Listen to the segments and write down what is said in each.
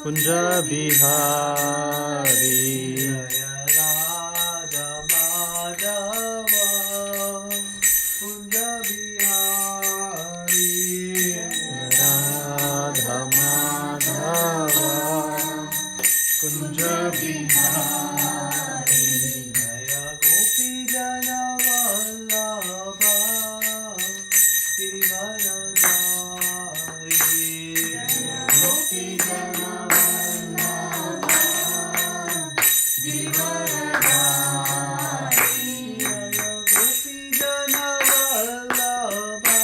Kunja Bihari Radha Madhava Kunja Bihari Radha Madhava Kunja Bihari Jaya Gopi Jana Vallabha Girivaradhari Gopi Jana Vallabha Girivaradhari Jaya Gopi Jana Vallabha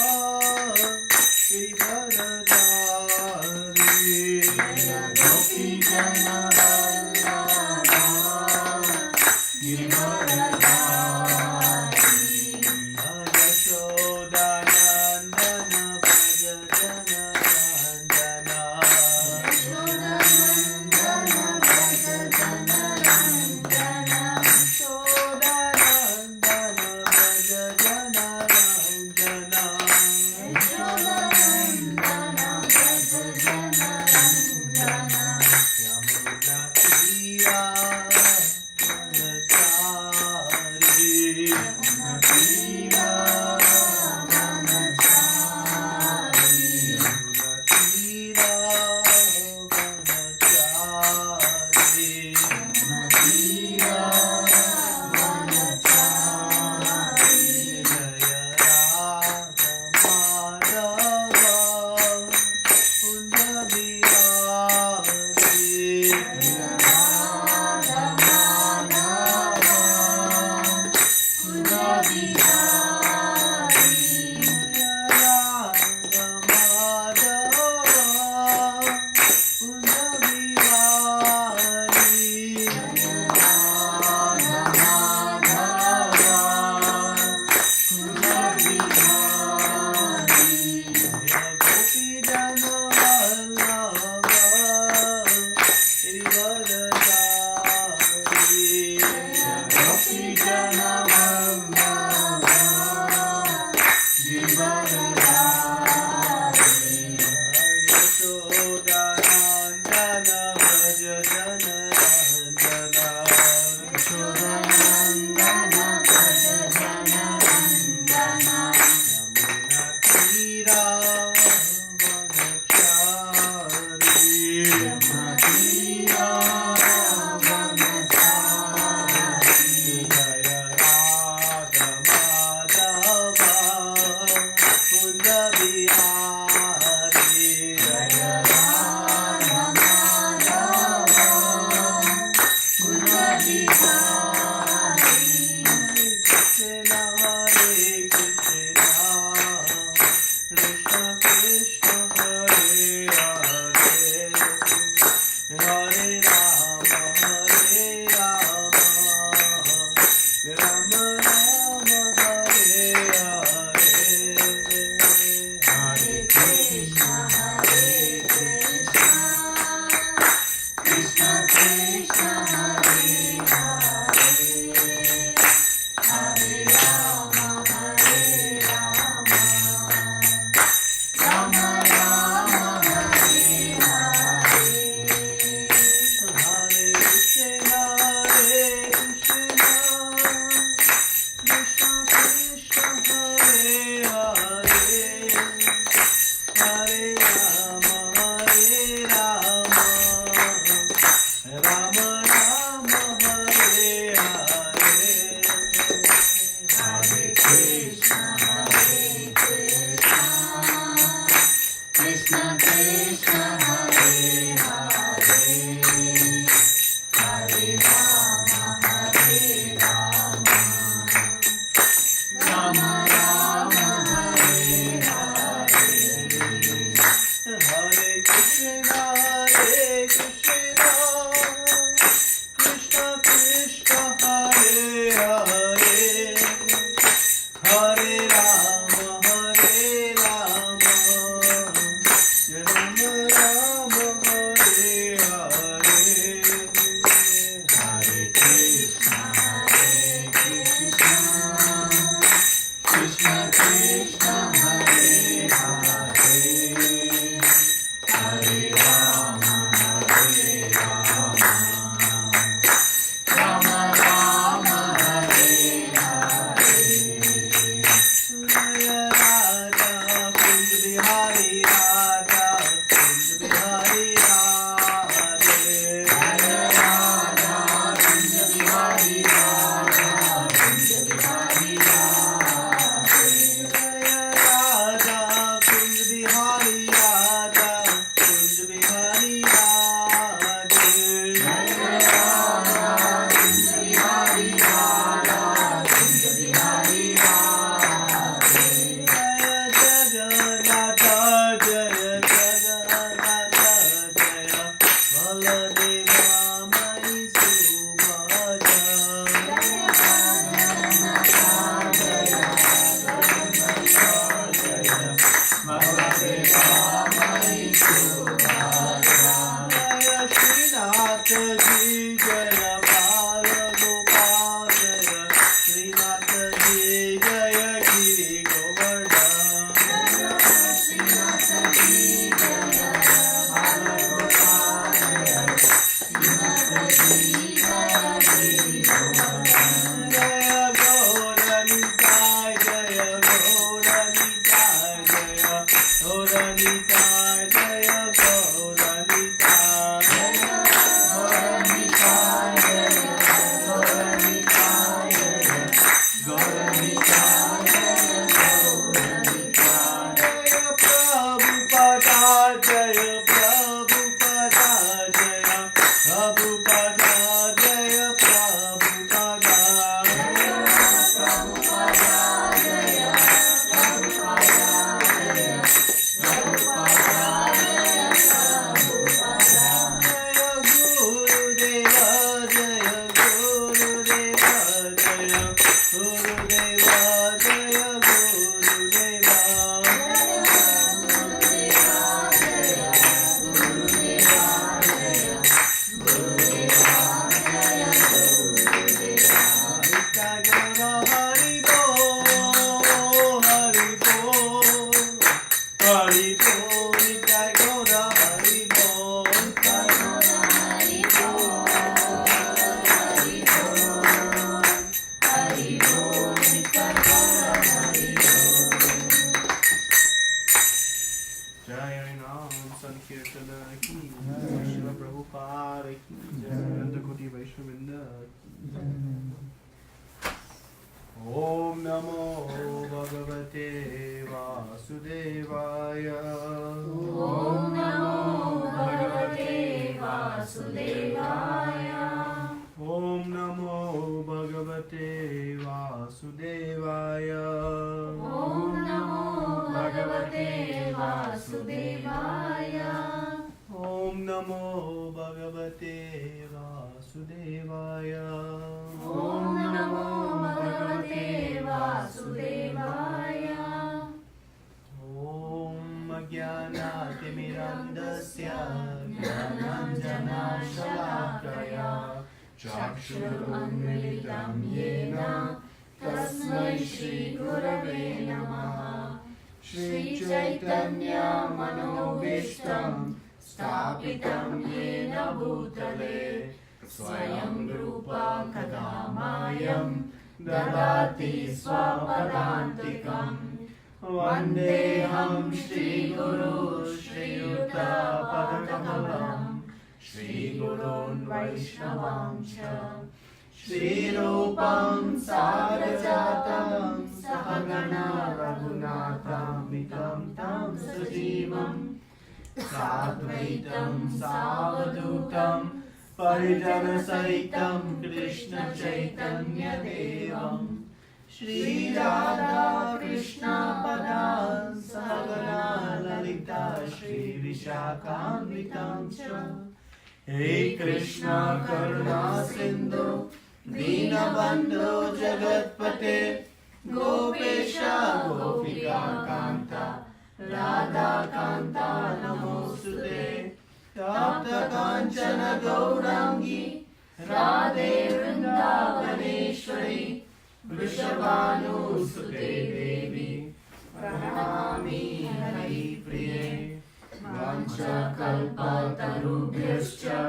Girivaradhari Jaya Gopi Jana Yamuna Tira Bhagavate Vasudevaya. Om Namo Bhagavate Vasudevaya. Om Namo Bhagavate Vasudevaya. Om Namo Bhagavate Vasudevaya. Om Jnanaatimirandasya Jnananjana Shalakaya Chakshurunmilitam Yena Tasmai Shri Gurave Namaha. Shri Chaitanya Manobishtam Stapitam Yena Bhutale Swayam Rupa Kadamayam Dadati Swapadantikam. Vandeham Shri Guru Shri Yuta Padakamalam Shri Gurun Vaishnavamcha Shri Rupam Sarajatam Sahagana Raghunatham Vikam Tam Sajivam Sadvaitam Savadutam Parijana Saitam Krishna Chaitanya Devam Shri Radha Krishna Padan Sahagana Lalita Shri Vishakhamritam Cha. Hey Krishna Karuna Sindhu Dinabandhu Jagatpate Gopesha Gopika Kanta Radha Kanta Namostute Tapta Kanchana Gaurangi Radhe Vrindavaneshwari Vrishabhanu Sute Devi Pranami Hari Priye Vancha Kalpa Tarubhyascha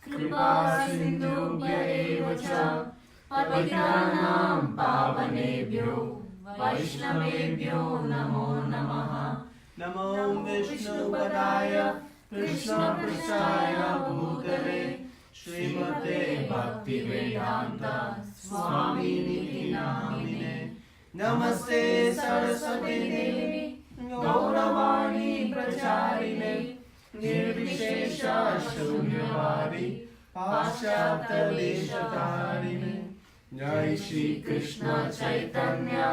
Kripa Sindhubhya Eva Cha Patitanam Pavanebhyo Vaishnavebhyo Namo Namaha. Namo Vishnu Padaya Krishna Prasaya Bhutale Srimate Bhaktivedanta Swami Niti Namine. Namaste Saraswati Devi Gauravani Pracharine Nirvishesha Shunyavadi Paschata Deshatarine. Jai Shri Krishna Chaitanya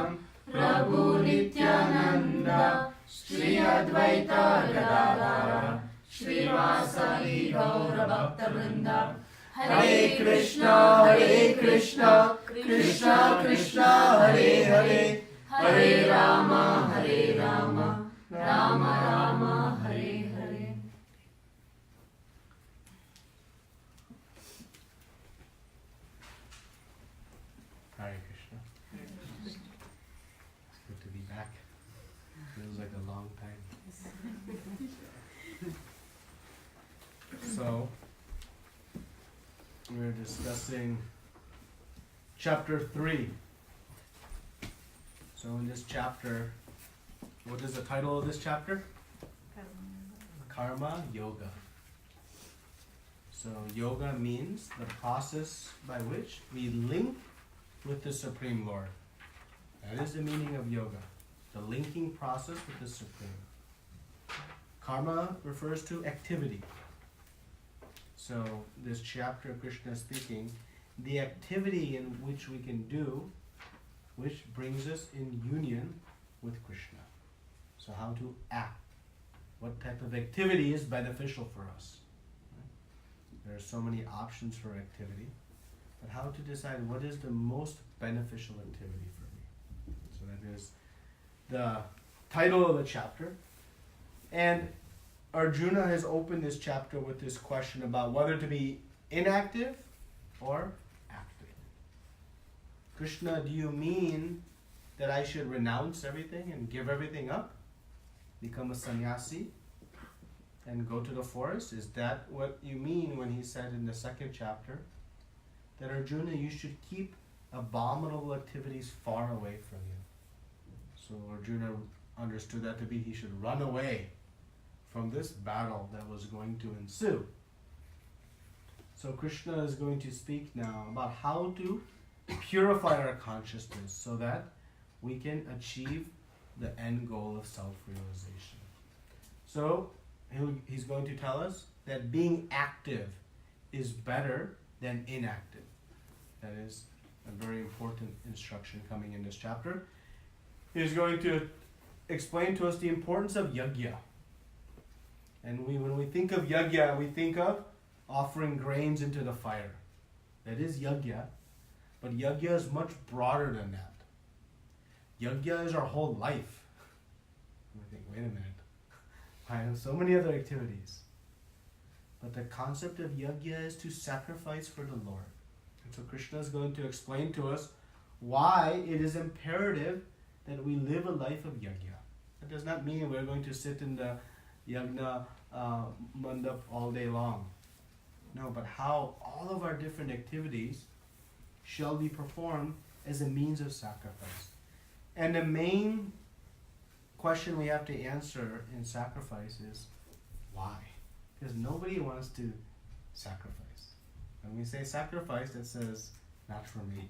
Prabhu Nityananda Shri Advaita Gadadhara Shri Vasari Gaura Bhaktivinoda. Hare Krishna Krishna Krishna Hare Hare Hare Rama Rama Rama Hare Hare. Hare Krishna. It's good to be back. Feels like a long time. So, we're discussing chapter 3. So in this chapter, what is the title of this chapter? Karma Yoga. So yoga means the process by which we link with the Supreme Lord. That is the meaning of yoga. The linking process with the Supreme. Karma refers to activity. So this chapter, Krishna is speaking, the activity in which we can do, which brings us in union with Krishna. So how to act. What type of activity is beneficial for us. There are so many options for activity, but how to decide what is the most beneficial activity for me. So that is the title of the chapter. And Arjuna has opened this chapter with this question about whether to be inactive or active. Krishna, do you mean that I should renounce everything and give everything up? Become a sannyasi and go to the forest? Is that what you mean when he said in the second chapter that Arjuna, you should keep abominable activities far away from you? So Arjuna understood that to be he should run away from this battle that was going to ensue. So Krishna is going to speak now about how to purify our consciousness so that we can achieve the end goal of self-realization. So he's going to tell us that being active is better than inactive. That is, a very important instruction coming in this chapter. He is going to explain to us the importance of yajna. And when we think of yajna, we think of offering grains into the fire. That is yajna, but yajna is much broader than that. Yajna is our whole life. And I think, wait a minute, I have so many other activities. But the concept of yajna is to sacrifice for the Lord. And so Krishna is going to explain to us why it is imperative that we live a life of yajna. That does not mean we're going to sit in the yajna mandap all day long. No, but how all of our different activities shall be performed as a means of sacrifice. And the main question we have to answer in sacrifice is why? Because nobody wants to sacrifice. When we say sacrifice, it says, not for me.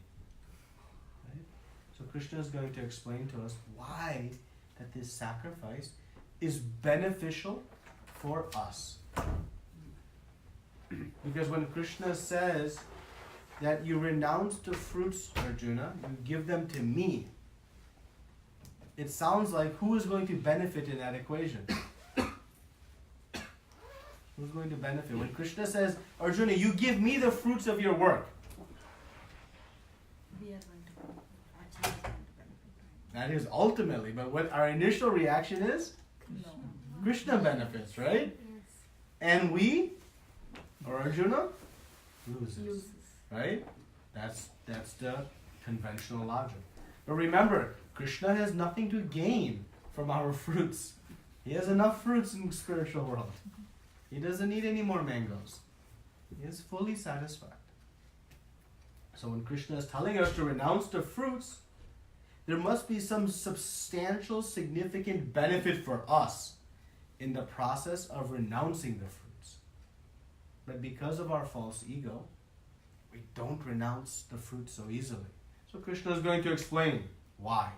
Right? So Krishna is going to explain to us why that this sacrifice is beneficial for us. Because when Krishna says that you renounce the fruits, Arjuna, you give them to me, it sounds like who is going to benefit in that equation? Who's going to benefit? When Krishna says, Arjuna, you give me the fruits of your work, We are going to benefit. Actually, is going to benefit. that is ultimately, but what our initial reaction is, No. Krishna benefits, right? Yes. And we, or Arjuna, loses. Loses. Right? That's the conventional logic. But remember, Krishna has nothing to gain from our fruits. He has enough fruits in the spiritual world. He doesn't need any more mangoes. He is fully satisfied. So when Krishna is telling us to renounce the fruits, there must be some substantial, significant benefit for us in the process of renouncing the fruits. But because of our false ego, we don't renounce the fruit so easily. So Krishna is going to explain why.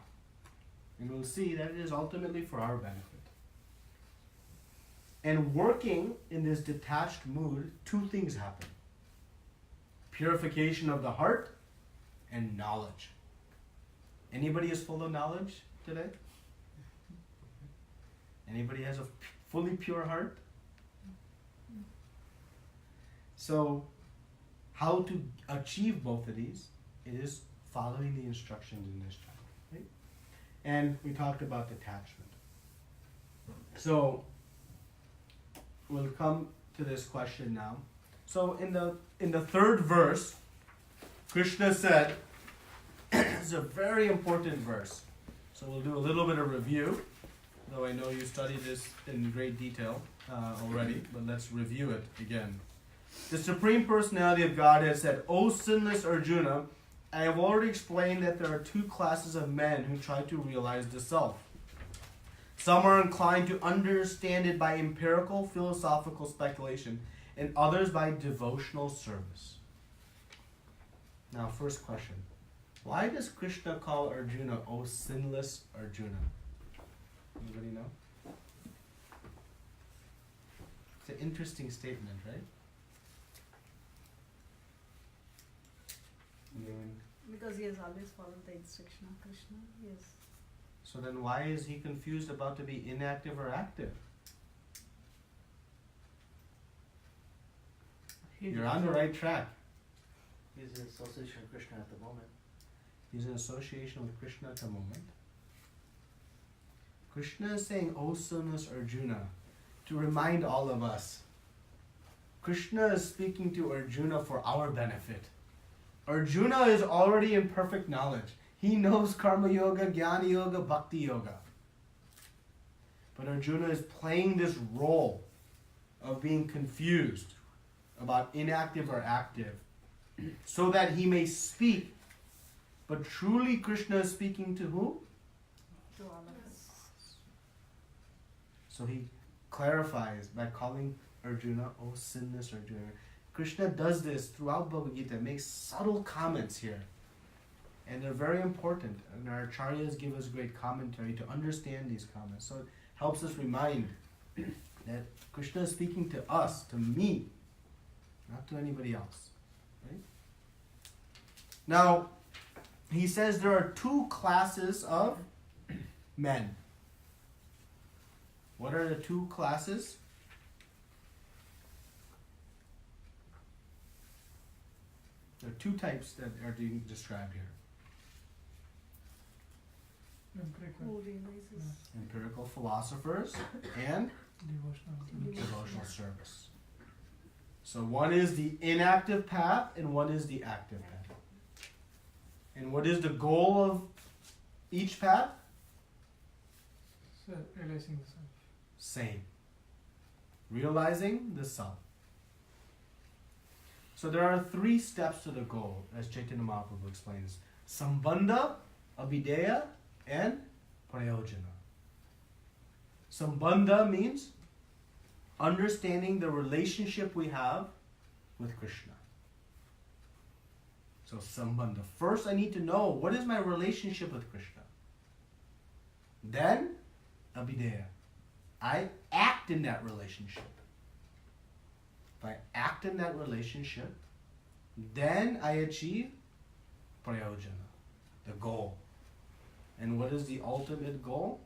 And we'll see that it is ultimately for our benefit. And working in this detached mood, two things happen. Purification of the heart and knowledge. Anybody is full of knowledge today? Anybody has a fully pure heart? So, how to achieve both of these is following the instructions in this chapter. Right? And we talked about detachment. So, we'll come to this question now. So, in the third verse, Krishna said, this is a very important verse. So we'll do a little bit of review, though I know you studied this in great detail already, but let's review it again. The Supreme Personality of Godhead said, O sinless Arjuna, I have already explained that there are two classes of men who try to realize the self. Some are inclined to understand it by empirical philosophical speculation, and others by devotional service. Now, first question. Why does Krishna call Arjuna, O sinless Arjuna? Anybody know? It's an interesting statement, right? Because he has always followed the instruction of Krishna. Yes. So then why is he confused about to be inactive or active? You're on the right track. He's in association with Krishna at the moment. He's in association with Krishna at the moment. Krishna is saying, O sinless Arjuna, to remind all of us. Krishna is speaking to Arjuna for our benefit. Arjuna is already in perfect knowledge. He knows karma yoga, jnana yoga, bhakti yoga. But Arjuna is playing this role of being confused about inactive or active so that he may speak. But truly Krishna is speaking to who? To all of us. So he clarifies by calling Arjuna, O sinless Arjuna. Krishna does this throughout Bhagavad Gita, makes subtle comments here. And they're very important. And our acharyas give us great commentary to understand these comments. So it helps us remind that Krishna is speaking to us, to me, not to anybody else. Right? Now, he says there are two classes of men. What are the two classes? There are two types that are being described here. Who realizes Empirical philosophers and Devotional. devotional service. So one is the inactive path and one is the active path. And what is the goal of each path? So, realizing the self. Same. Realizing the self. So there are three steps to the goal, as Chaitanya Mahaprabhu explains. Sambandha, Abhideya, and Prayojana. Sambandha means understanding the relationship we have with Krishna. So Sambandha. First I need to know what is my relationship with Krishna. Then Abhideya. I act in that relationship. If I act in that relationship, then I achieve Prayojana, the goal. And what is the ultimate goal?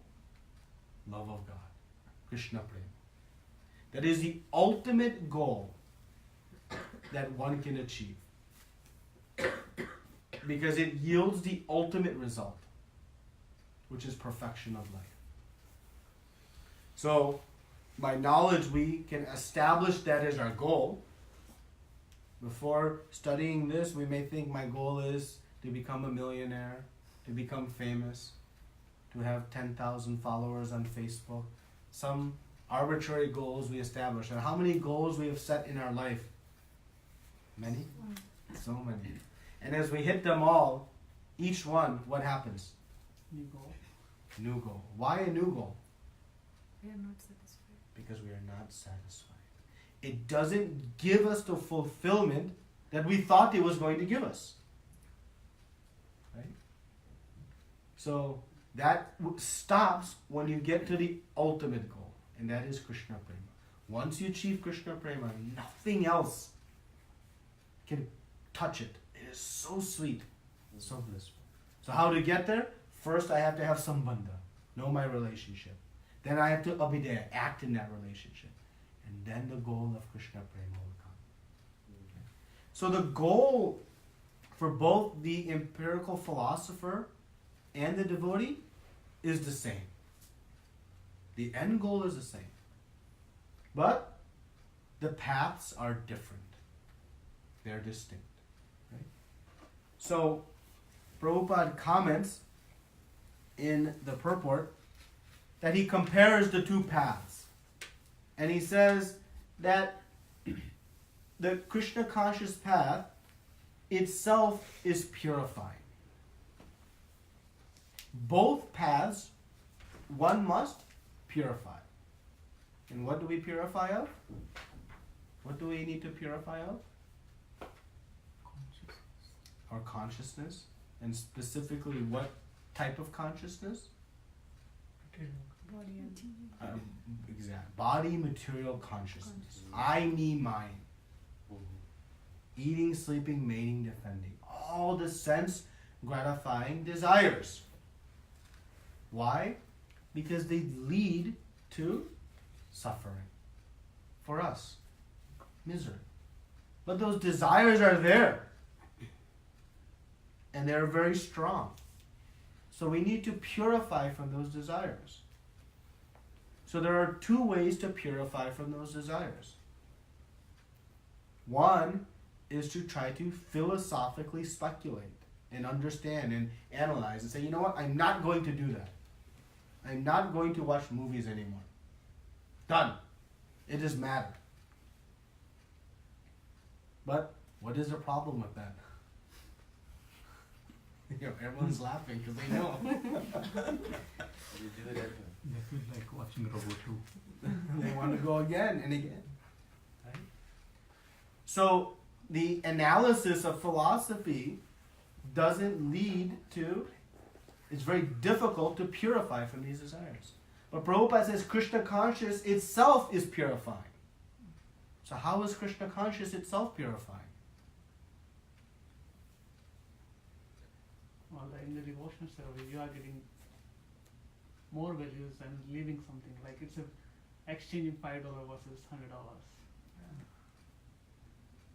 Love of God. Krishna Prema. That is the ultimate goal that one can achieve. Because it yields the ultimate result, which is perfection of life. So, by knowledge, we can establish that as our goal. Before studying this, we may think my goal is to become a millionaire, to become famous, to have 10,000 followers on Facebook. Some arbitrary goals we establish. And how many goals we have set in our life? Many? So many. And as we hit them all, each one, what happens? New goal. New goal. Why a new goal? we are not satisfied. Because we are not satisfied. It doesn't give us the fulfillment that we thought it was going to give us. Right? So that stops when you get to the ultimate goal, and that is Krishna Prema. Once you achieve Krishna Prema, nothing else can touch it. It is so sweet, so blissful. So how to get there? First I have to have sambandha, know my relationship. Then I have to abhideya, act in that relationship. And then the goal of Krishna Prema will come. Okay. So the goal for both the empirical philosopher and the devotee is the same. The end goal is the same. But the paths are different. They're distinct. Right? So Prabhupada comments in the purport that he compares the two paths. And he says that the Krishna conscious path itself is purifying. Both paths, one must purify. And what do we purify of? What do we need to purify of? Our consciousness. And specifically, what type of consciousness? Body and Exact. Body, material consciousness. I, me, mine. Eating, sleeping, mating, defending. All the sense gratifying desires. Why? Because they lead to suffering. For us. Misery. But those desires are there. And they're very strong. So we need to purify from those desires. So there are two ways to purify from those desires. One is to try to philosophically speculate and understand and analyze and say, you know what, I'm not going to do that. I'm not going to watch movies anymore. Done. It is matter. But what is the problem with that? You know, everyone's laughing because they know. You do it every They feel like watching Robot 2. They want to go again and again. Right? So the analysis of philosophy doesn't lead to, it's very difficult to purify from these desires. But Prabhupada says Krishna conscious itself is purifying. So how is Krishna conscious itself purifying? in the devotional service, you are getting more values and leaving something. Like it's a exchanging $5 versus $100.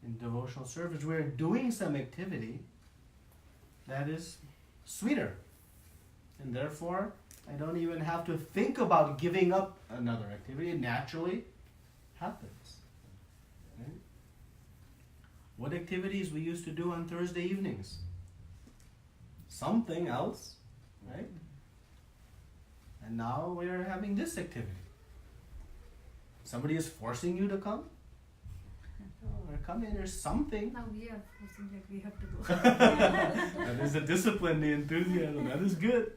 In devotional service, we're doing some activity that is sweeter. And therefore, I don't even have to think about giving up another activity. It naturally happens. Right? What activities we used to do on Thursday evenings? Something else, right? And now we're having this activity. Somebody is forcing you to come? Or come in or something. Now we are forcing that we have to go. That is the discipline, the enthusiasm. That is good.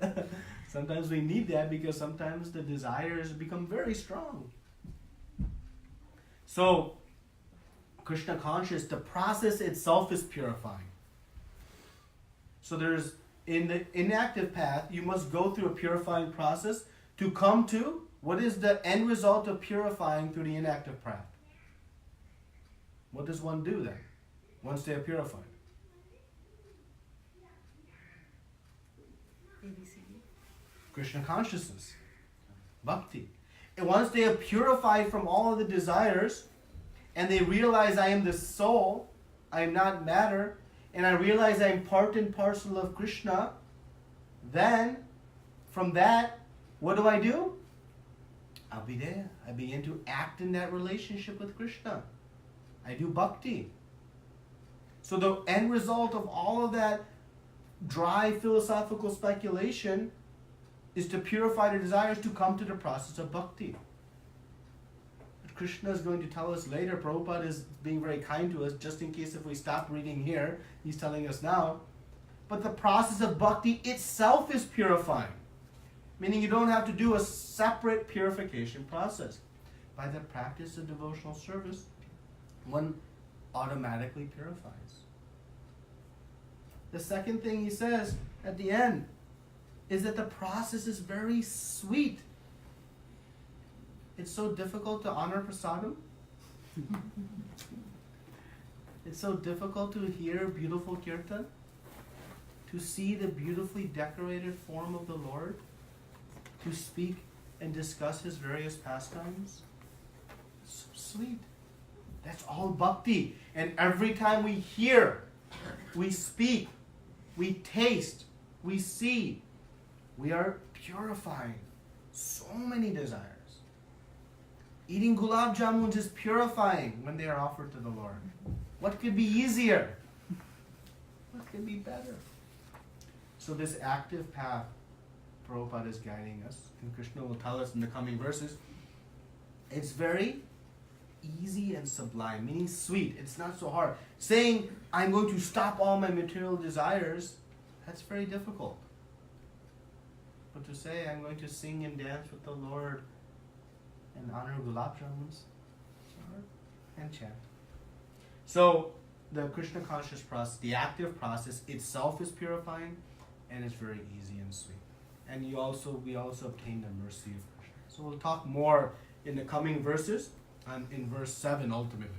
Sometimes we need that because sometimes the desires become very strong. So, Krishna conscious, the process itself is purifying. So there's, in the inactive path, you must go through a purifying process to come to, what is the end result of purifying through the inactive path? What does one do then, once they are purified? ABCD. Krishna consciousness, bhakti. And once they are purified from all of the desires, and they realize I am the soul, I am not matter, and I realize I am part and parcel of Krishna, then from that, what do? I'll be there. I begin to act in that relationship with Krishna. I do bhakti. So the end result of all of that dry philosophical speculation is to purify the desires to come to the process of bhakti. But Krishna is going to tell us later, Prabhupada is being very kind to us, just in case if we stop reading here, he's telling us now. But the process of bhakti itself is purifying. Meaning you don't have to do a separate purification process. By the practice of devotional service, one automatically purifies. The second thing he says at the end is that the process is very sweet. It's so difficult to honor prasadam. It's so difficult to hear beautiful kirtan, to see the beautifully decorated form of the Lord, to speak and discuss his various pastimes. It's so sweet. That's all bhakti. And every time we hear, we speak, we taste, we see, we are purifying so many desires. Eating gulab jamuns is purifying when they are offered to the Lord. What could be easier? What could be better? So this active path, Prabhupada is guiding us, and Krishna will tell us in the coming verses, it's very easy and sublime, meaning sweet. It's not so hard. Saying, I'm going to stop all my material desires, that's very difficult. But to say, I'm going to sing and dance with the Lord and honor gulab jamuns, and chant. So, the Krishna conscious process, the active process itself is purifying, and it's very easy and sweet. And we also obtain the mercy of Krishna. So we'll talk more in the coming verses, and in verse 7 ultimately.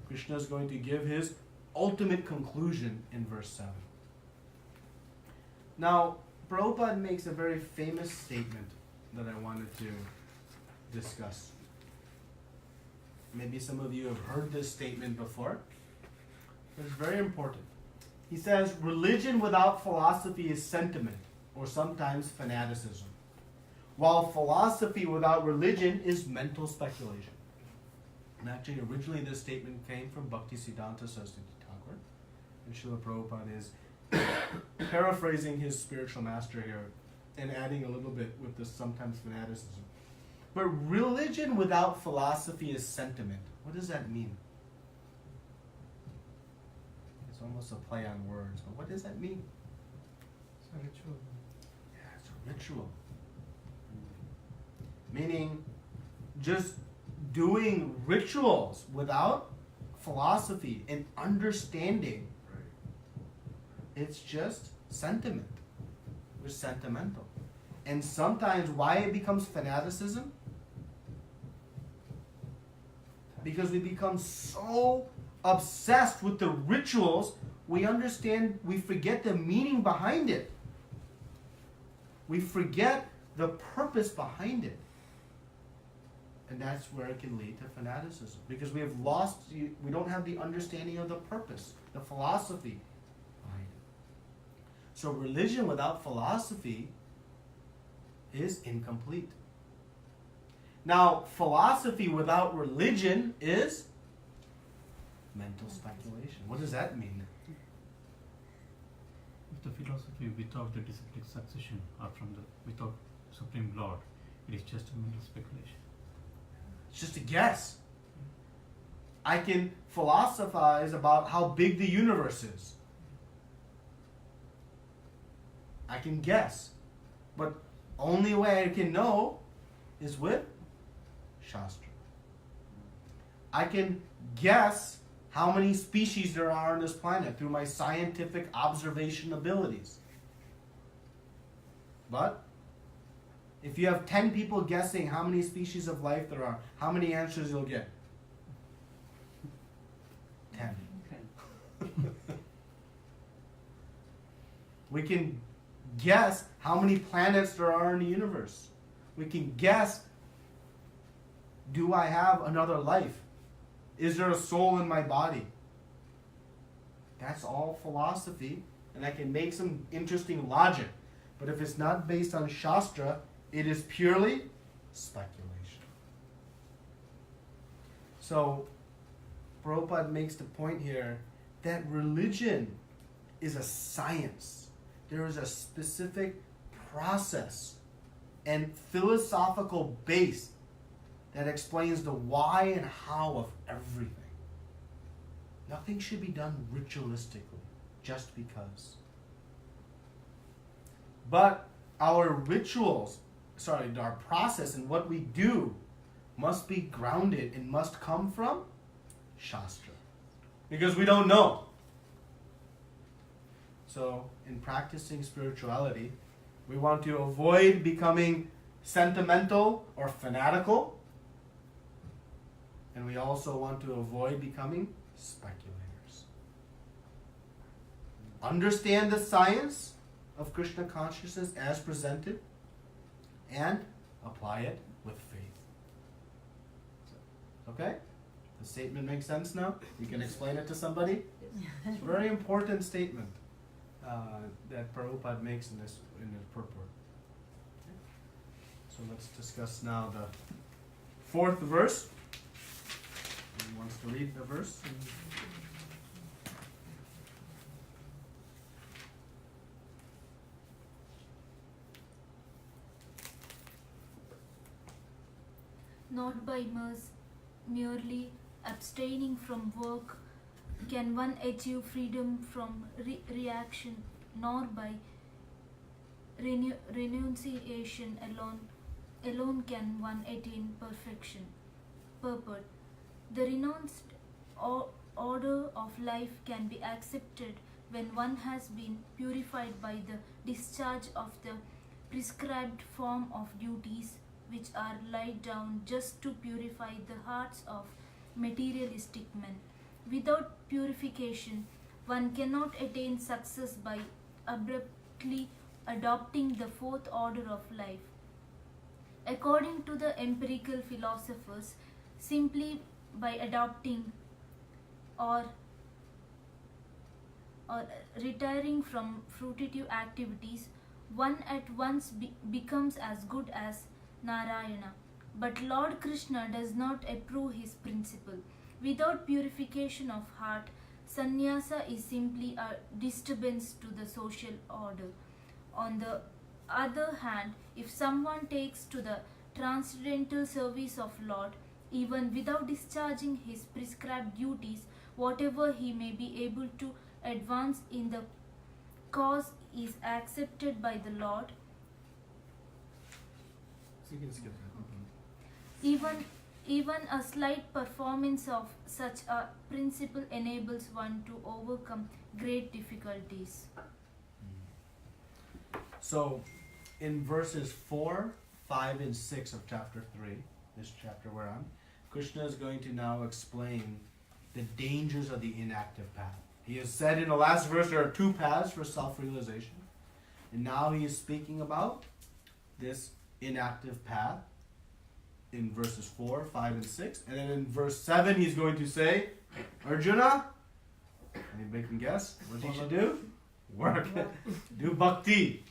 Krishna is going to give his ultimate conclusion in verse 7. Now, Prabhupada makes a very famous statement that I wanted to discuss. Maybe some of you have heard this statement before, but it's very important. He says, religion without philosophy is sentiment, or sometimes fanaticism, while philosophy without religion is mental speculation. And actually, originally this statement came from Bhaktivedanta Saraswati Thakur, and Srila Prabhupada is paraphrasing his spiritual master here and adding a little bit with this sometimes fanaticism. But religion without philosophy is sentiment. What does that mean? It's almost a play on words, but what does that mean? It's a ritual. Yeah, it's a ritual. Meaning, just doing rituals without philosophy and understanding, it's just sentiment. We're sentimental. And sometimes why it becomes fanaticism? Because we become so obsessed with the rituals, we forget the meaning behind it. we forget the purpose behind it. And that's where it can lead to fanaticism. Because we have lost, we don't have the understanding of the purpose, the philosophy behind it. So religion without philosophy is incomplete. Now, philosophy without religion is mental speculation. What does that mean? If the philosophy without the disciplic succession or without Supreme Lord, it is just a mental speculation. It's just a guess. I can philosophize about how big the universe is. I can guess. But only way I can know is with Shastra. I can guess how many species there are on this planet through my scientific observation abilities. But if you have 10 people guessing how many species of life there are, how many answers you'll get? 10. We can guess how many planets there are in the universe. We can guess, do I have another life? Is there a soul in my body? That's all philosophy, and I can make some interesting logic. But if it's not based on Shastra, it is purely speculation. So, Prabhupada makes the point here that religion is a science. There is a specific process and philosophical base that explains the why and how of everything. Nothing should be done ritualistically, just because. But our rituals, our process and what we do must be grounded and must come from Shastra. Because we don't know. So, in practicing spirituality, we want to avoid becoming sentimental or fanatical. And we also want to avoid becoming speculators. Understand the science of Krishna consciousness as presented and apply it with faith. Okay? The statement makes sense now? You can explain it to somebody? It's a very important statement that Prabhupada makes in his purport. Okay. So let's discuss now the fourth verse. Who wants to read the verse? Not by merely abstaining from work can one achieve freedom from reaction, nor by renunciation alone can one attain perfection. Purport. The renounced order of life can be accepted when one has been purified by the discharge of the prescribed form of duties which are laid down just to purify the hearts of materialistic men. Without purification, one cannot attain success by abruptly adopting the fourth order of life. According to the empirical philosophers, simply by adopting or retiring from fruitive activities, one at once becomes as good as Narayana. But Lord Krishna does not approve his principle. Without purification of heart, sannyasa is simply a disturbance to the social order. On the other hand, if someone takes to the transcendental service of Lord, even without discharging his prescribed duties, whatever he may be able to advance in the cause is accepted by the Lord. You can skip that. Even a slight performance of such a principle enables one to overcome great difficulties. So, in verses 4, 5, and 6 of chapter 3, this chapter we're on, Krishna is going to now explain the dangers of the inactive path. He has said in the last verse there are two paths for self-realization. And now he is speaking about this inactive path in verses 4, 5, and 6. And then in verse 7, he's going to say, Arjuna, anybody can guess what you should do? Work. Do bhakti.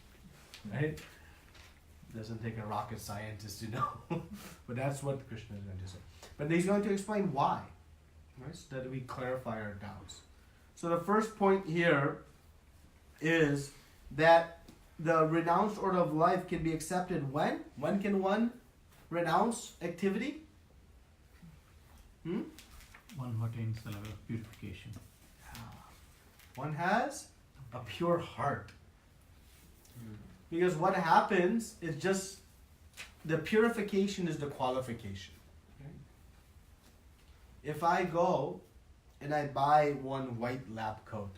Right? Doesn't take a rocket scientist to know. But that's what Krishna is going to say. But he's going to explain why. Right? So that we clarify our doubts. So the first point here is that the renounced order of life can be accepted when? When can one renounce activity? One who attains the level of purification. One has a pure heart. Because what happens is just the purification is the qualification. If I go and I buy one white lab coat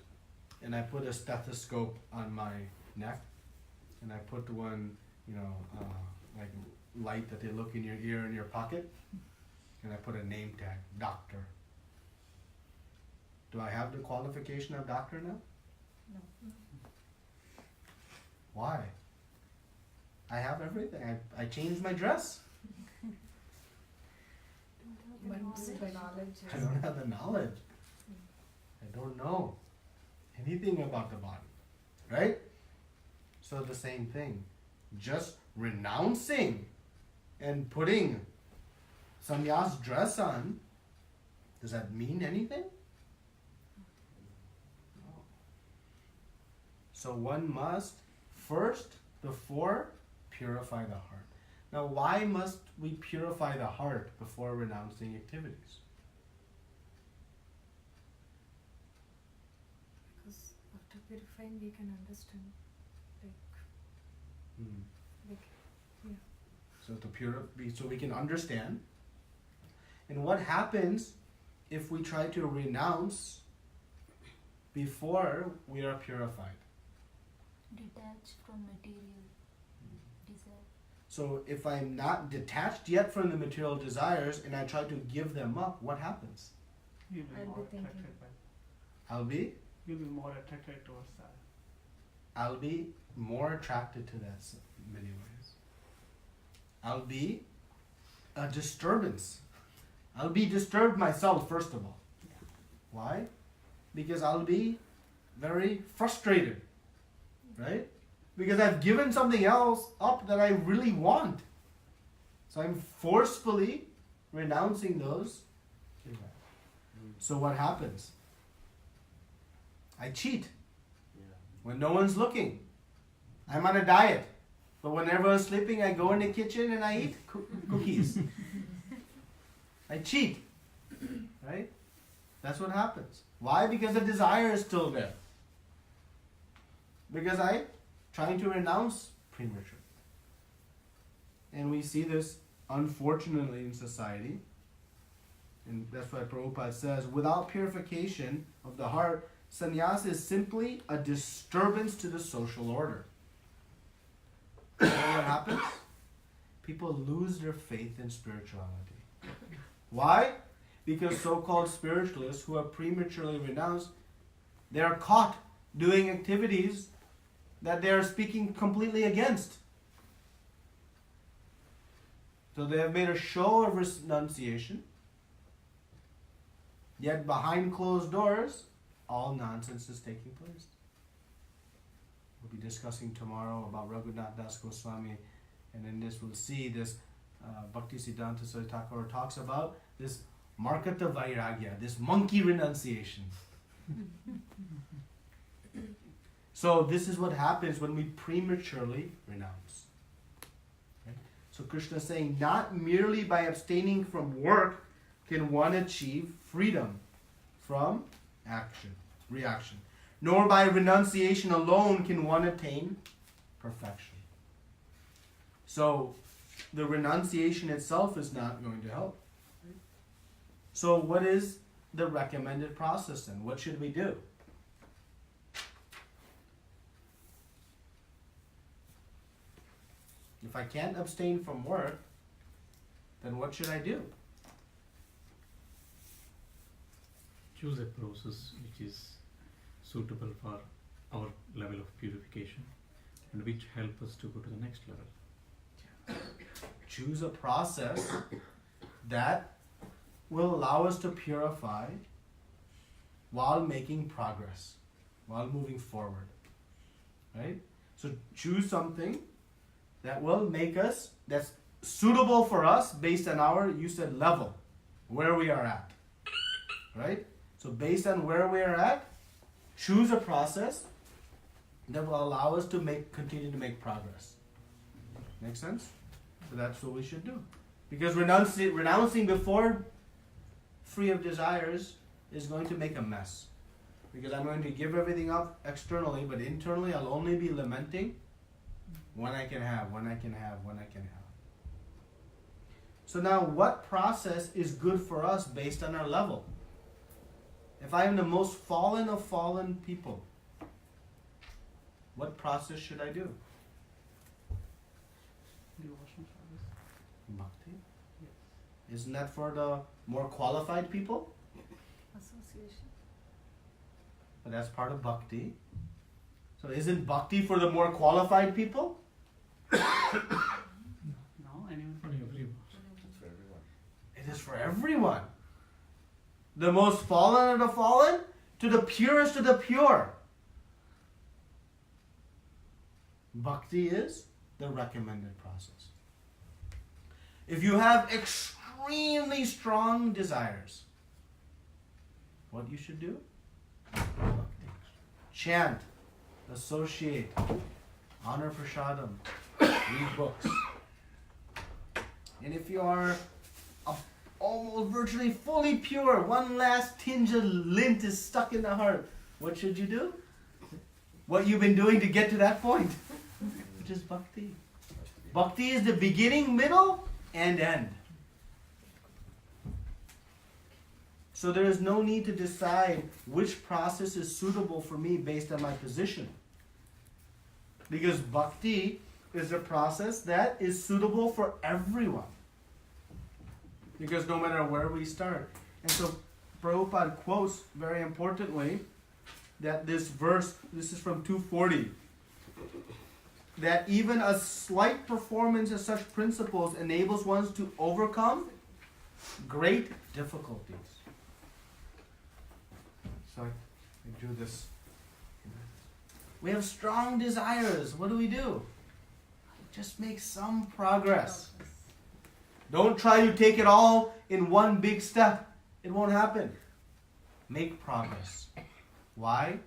and I put a stethoscope on my neck and I put one, like light that they look in your ear in your pocket, and I put a name tag, doctor. Do I have the qualification of doctor now? No. Why? I have everything. I changed my dress. But by knowledge. I don't have the knowledge. I don't know anything about the body. Right? So the same thing. Just renouncing and putting sannyas dress on, does that mean anything? No. So one must first, before, purify the heart. Now, why must we purify the heart before renouncing activities? Because after purifying, we can understand. So so we can understand. And what happens if we try to renounce before we are purified? Detached from material desire. So if I'm not detached yet from the material desires and I try to give them up, what happens? You'll be I'll more be thinking. attracted by. You'll You'll be more attracted towards that. I'll be more attracted to that in many ways. I'll be a disturbance. I'll be disturbed myself, first of all. Why? Because I'll be very frustrated, right? Because I've given something else up that I really want. So I'm forcefully renouncing those. So what happens? I cheat when no one's looking. I'm on a diet. But when everyone's sleeping, I go in the kitchen and I eat cookies. I cheat. Right? That's what happens. Why? Because the desire is still there. Because I'm trying to renounce prematurely. And we see this, unfortunately, in society. And that's why Prabhupada says, without purification of the heart, sannyas is simply a disturbance to the social order. You know what happens? People lose their faith in spirituality. Why? Because so-called spiritualists who are prematurely renounced, they are caught doing activities that they are speaking completely against. So they have made a show of renunciation, yet behind closed doors, all nonsense is taking place. We'll be discussing tomorrow about Raghunath Das Goswami, and in this we'll see this Bhaktivedanta Thakur talks about this Markata Vairagya, this monkey renunciation. So this is what happens when we prematurely renounce. Okay? So Krishna is saying, not merely by abstaining from work can one achieve freedom from reaction. Nor by renunciation alone can one attain perfection. So the renunciation itself is not going to help. So what is the recommended process then? What should we do? If I can't abstain from work, then what should I do? Choose a process which is suitable for our level of purification and which help us to go to the next level. choose a process that will allow us to purify while making progress, while moving forward. Right? So choose something that will make us, that's suitable for us based on our, you said, level, where we are at. Right? So based on where we are at, choose a process that will allow us to continue to make progress. Make sense? So that's what we should do. Because renouncing before free of desires is going to make a mess. Because I'm going to give everything up externally, but internally I'll only be lamenting when I can have, when I can have, when I can have. So now what process is good for us based on our level? If I am the most fallen of fallen people, what process should I do? Devotion service. Bhakti. Yes. Isn't that for the more qualified people? Association. But that's part of bhakti. So isn't bhakti for the more qualified people? No, anyone. For everyone. It's for everyone. It is for everyone. The most fallen of the fallen to the purest of the pure. Bhakti is the recommended process. If you have extremely strong desires, what you should do? Bhakti. Chant, associate, honor prasadam, read books. And if you are almost virtually fully pure, one last tinge of lint is stuck in the heart, what should you do? What you've been doing to get to that point, which is bhakti. Bhakti is the beginning, middle, and end. So there is no need to decide which process is suitable for me based on my position. Because bhakti is a process that is suitable for everyone. Because no matter where we start. And so Prabhupada quotes very importantly that this verse, this is from 240, that even a slight performance of such principles enables one to overcome great difficulties. So I drew this. We have strong desires. What do? Just make some progress. Don't try to take it all in one big step. It won't happen. Make progress. Why?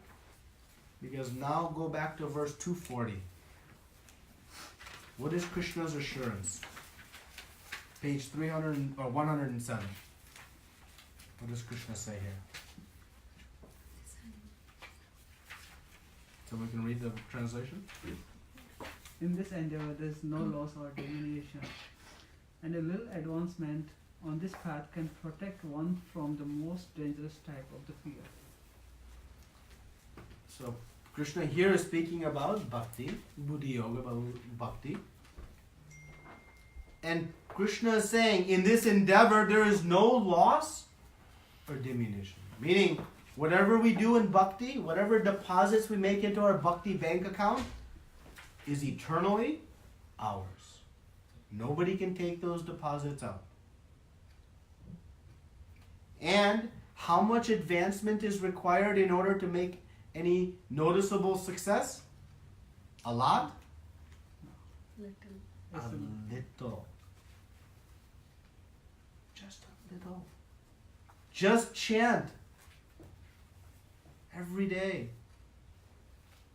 Because now go back to verse 240. What is Krishna's assurance? Page 300 or 107. What does Krishna say here? So we can read the translation? In this endeavor, there is no loss or diminution, and a little advancement on this path can protect one from the most dangerous type of the fear. So Krishna here is speaking about bhakti, buddhi yoga, about bhakti. And Krishna is saying, in this endeavor, there is no loss or diminution. Meaning, whatever we do in bhakti, whatever deposits we make into our bhakti bank account, is eternally ours. Nobody can take those deposits out. And how much advancement is required in order to make any noticeable success? A lot? Little. A little. Just a little. Just chant. Every day.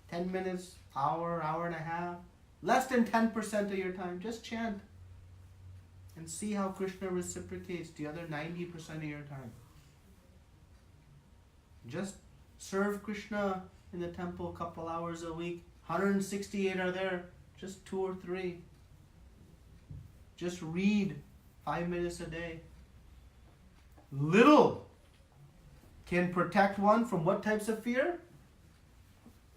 10 minutes, hour, hour and a half. Less than 10% of your time. Just chant. And see how Krishna reciprocates the other 90% of your time. Just serve Krishna in the temple a couple hours a week. 168 are there. Just 2 or 3. Just read 5 minutes a day. Little can protect one from what types of fear?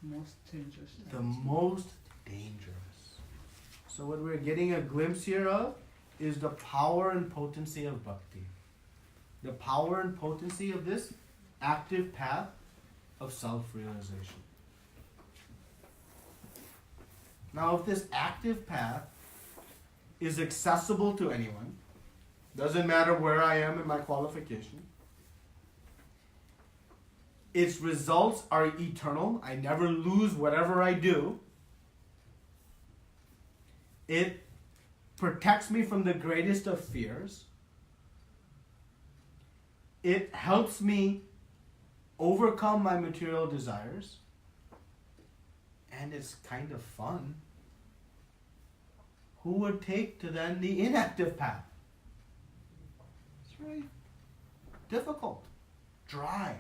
Most dangerous. The most dangerous. So what we're getting a glimpse here of is the power and potency of bhakti. The power and potency of this active path of self-realization. Now if this active path is accessible to anyone. Doesn't matter where I am in my qualification. Its results are eternal. I never lose whatever I do. It protects me from the greatest of fears. It helps me overcome my material desires. And it's kind of fun. Who would take to then the inactive path? It's really difficult, dry.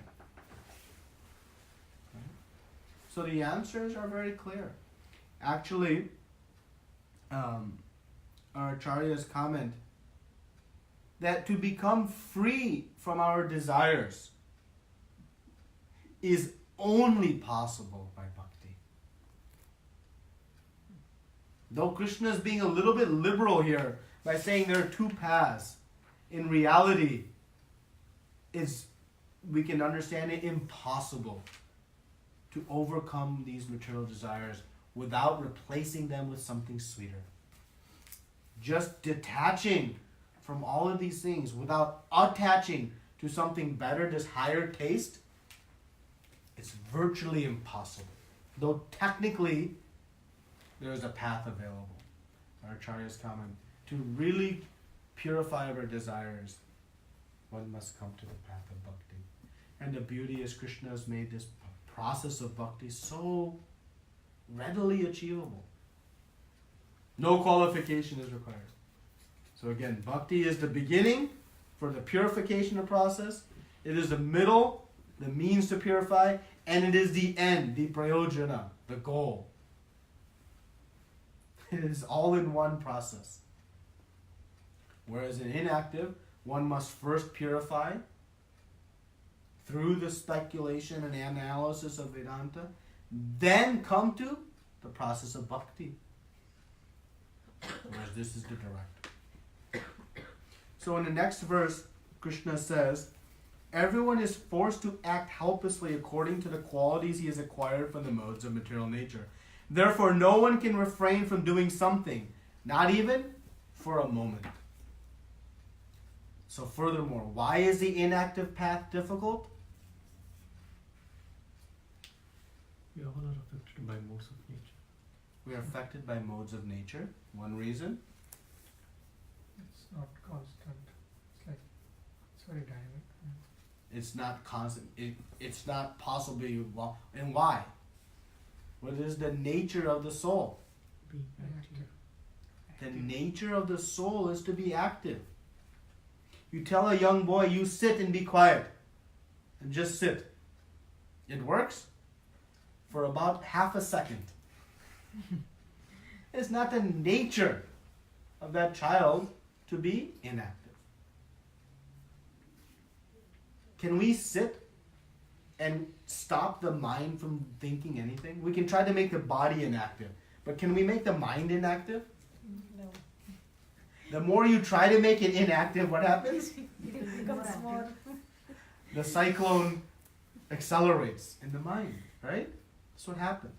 Right? So the answers are very clear. Actually, our Acharya's comment that to become free from our desires is only possible by bhakti. Though Krishna is being a little bit liberal here by saying there are two paths, in reality, we can understand it impossible to overcome these material desires without replacing them with something sweeter. Just detaching from all of these things without attaching to something better, this higher taste, it's virtually impossible. Though technically, there is a path available. Our Acharya's comment, to really purify our desires, one must come to the path of bhakti. And the beauty is Krishna has made this process of bhakti so readily achievable. No qualification is required. So again, bhakti is the beginning for the purification of process. It is the middle, the means to purify, and it is the end, the prayojana, the goal. It is all in one process. Whereas in inactive, one must first purify through the speculation and analysis of Vedanta, then come to the process of bhakti. Whereas this is the direct. So in the next verse, Krishna says, everyone is forced to act helplessly according to the qualities he has acquired from the modes of material nature. Therefore, no one can refrain from doing something, not even for a moment. So furthermore, why is the inactive path difficult? We all are affected by modes of nature. We are affected by modes of nature. One reason. It's not constant. It's very dynamic. It's not constant. It's not possibly. And why? What is the nature of the soul? Being Active. The nature of the soul is to be active. You tell a young boy, you sit and be quiet. And just sit. It works for about half a second. It's not the nature of that child to be inactive. Can we sit and stop the mind from thinking anything? We can try to make the body inactive, but can we make the mind inactive? No. The more you try to make it inactive, what happens? It becomes more. The cyclone accelerates in the mind, right? That's what happens.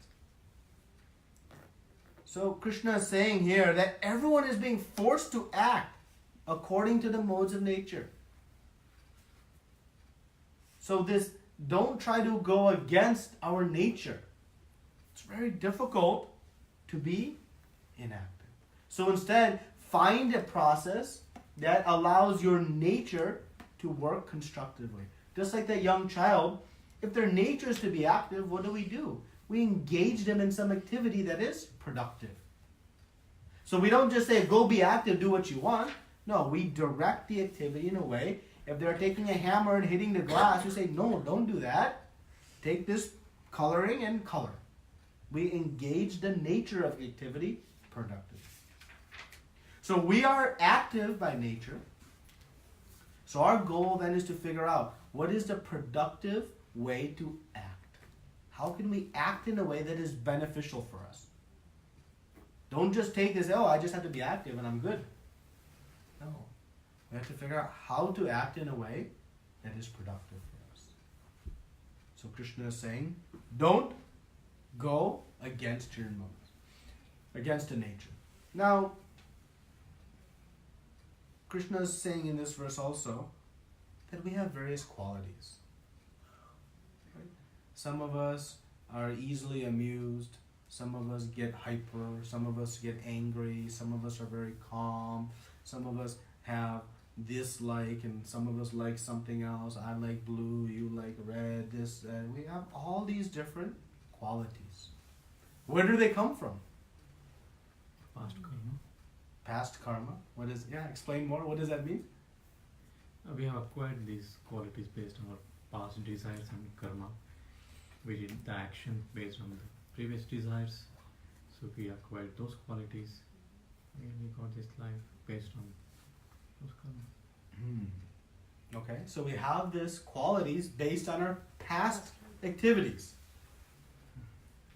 So Krishna is saying here that everyone is being forced to act according to the modes of nature. So don't try to go against our nature. It's very difficult to be inactive. So instead, find a process that allows your nature to work constructively. Just like that young child, if their nature is to be active, what do? We engage them in some activity that is productive. So we don't just say, go be active, do what you want. No, we direct the activity in a way. If they're taking a hammer and hitting the glass, you say, no, don't do that. Take this coloring and color. We engage the nature of activity productively. So we are active by nature. So our goal then is to figure out what is the productive way to act. How can we act in a way that is beneficial for us? Don't just take this, I just have to be active and I'm good. No. We have to figure out how to act in a way that is productive for us. So Krishna is saying, don't go against your modes, against the nature. Now, Krishna is saying in this verse also that we have various qualities. Right? Some of us are easily amused, some of us get hyper, some of us get angry, some of us are very calm, some of us have this like, and some of us like something else. I like blue, you like red, this, and we have all these different qualities. Where do they come from? Past karma. Past karma. What is, explain more. What does that mean? We have acquired these qualities based on our past desires and karma. We did the action based on the previous desires, so we acquired those qualities, and we got this life based on those karma. Okay, so we have these qualities based on our past activities,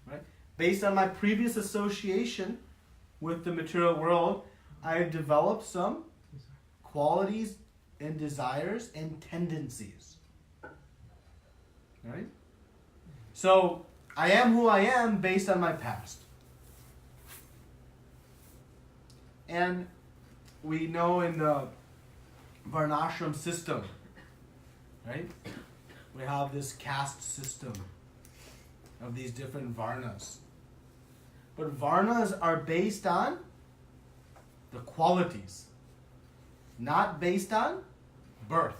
right? Based on my previous association with the material world, I have developed some qualities and desires and tendencies, right? So I am who I am based on my past. And we know in the varnashram system, right? We have this caste system of these different varnas. But varnas are based on the qualities, not based on birth.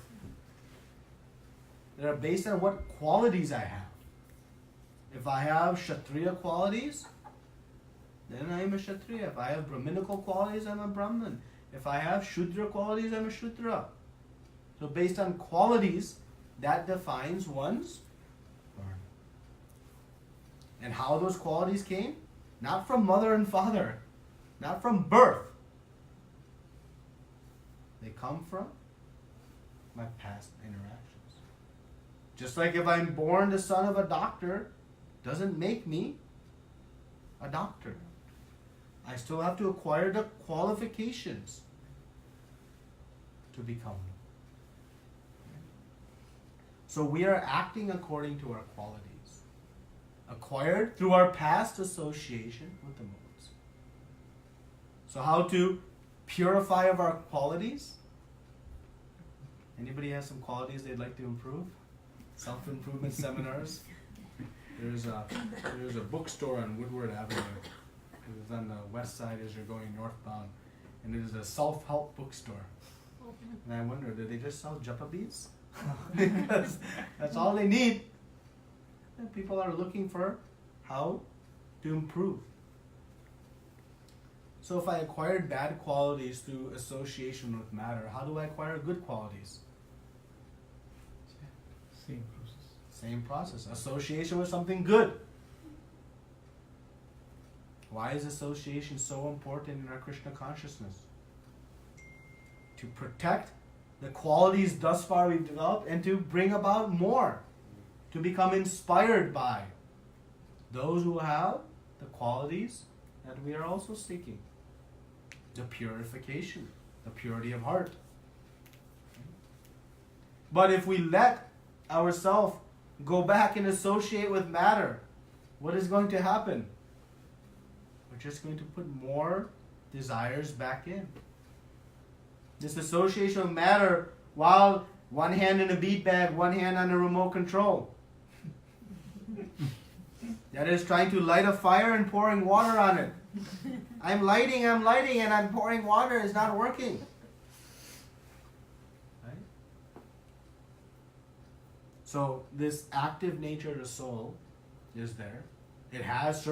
They are based on what qualities I have. If I have Kshatriya qualities, then I am a Kshatriya. If I have Brahminical qualities, I'm a Brahmin. If I have Shudra qualities, I'm a Shudra. So based on qualities, that defines one's varna. And how those qualities came? Not from mother and father, not from birth. They come from my past interactions. Just like if I'm born the son of a doctor, doesn't make me a doctor. I still have to acquire the qualifications to become one. So we are acting according to our qualities, acquired through our past association with the modes. So how to purify of our qualities? Anybody has some qualities they'd like to improve? Self-improvement seminars? There's a bookstore on Woodward Avenue. It is on the west side as you're going northbound. And it is a self-help bookstore. And I wonder, do they just sell japa beads? Because that's all they need. And people are looking for how to improve. So if I acquired bad qualities through association with matter, how do I acquire good qualities? Same process. Same process. Association with something good. Why is association so important in our Krishna consciousness? To protect the qualities thus far we've developed and to bring about more. To become inspired by those who have the qualities that we are also seeking. The purification, the purity of heart. But if we let ourselves go back and associate with matter, what is going to happen? We're just going to put more desires back in. This association with matter, while one hand in a bead bag, one hand on a remote control. That is trying to light a fire and pouring water on it. I'm lighting, and I'm pouring water. It's not working. Right? So this active nature of the soul is there. It has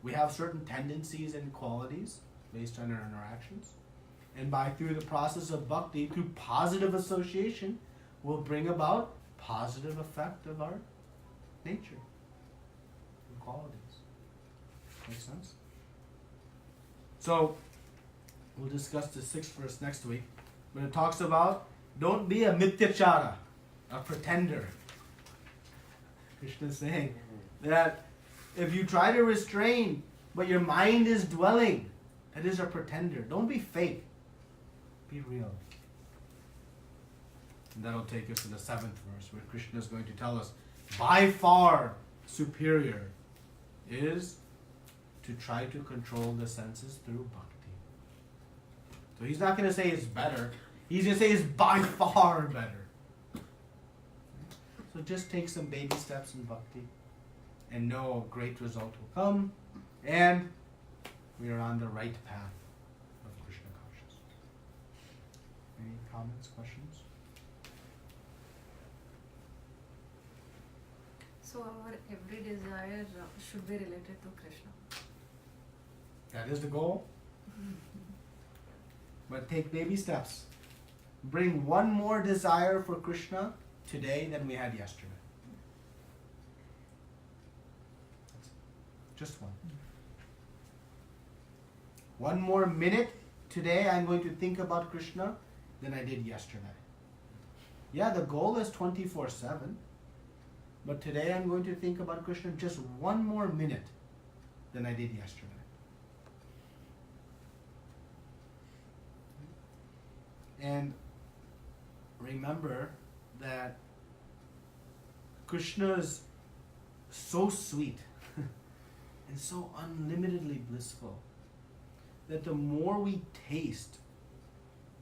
we have certain tendencies and qualities based on our interactions. And through the process of bhakti, through positive association, will bring about positive effect of our nature and qualities. Make sense? So, we'll discuss the 6th verse next week. But it talks about, don't be a mityachara, a pretender. Krishna is saying that if you try to restrain, but your mind is dwelling, that is a pretender. Don't be fake. Be real. And that'll take us to the 7th verse, where Krishna is going to tell us, by far superior is to try to control the senses through bhakti. So he's not going to say it's better. He's going to say it's by far better. So just take some baby steps in bhakti and know a great result will come, and we are on the right path of Krishna consciousness. Any comments, questions? So our every desire should be related to Krishna. That is the goal. But take baby steps. Bring one more desire for Krishna today than we had yesterday. Just one. One more minute today I'm going to think about Krishna than I did yesterday. Yeah, the goal is 24/7. But today I'm going to think about Krishna just one more minute than I did yesterday. And remember that Krishna is so sweet and so unlimitedly blissful that the more we taste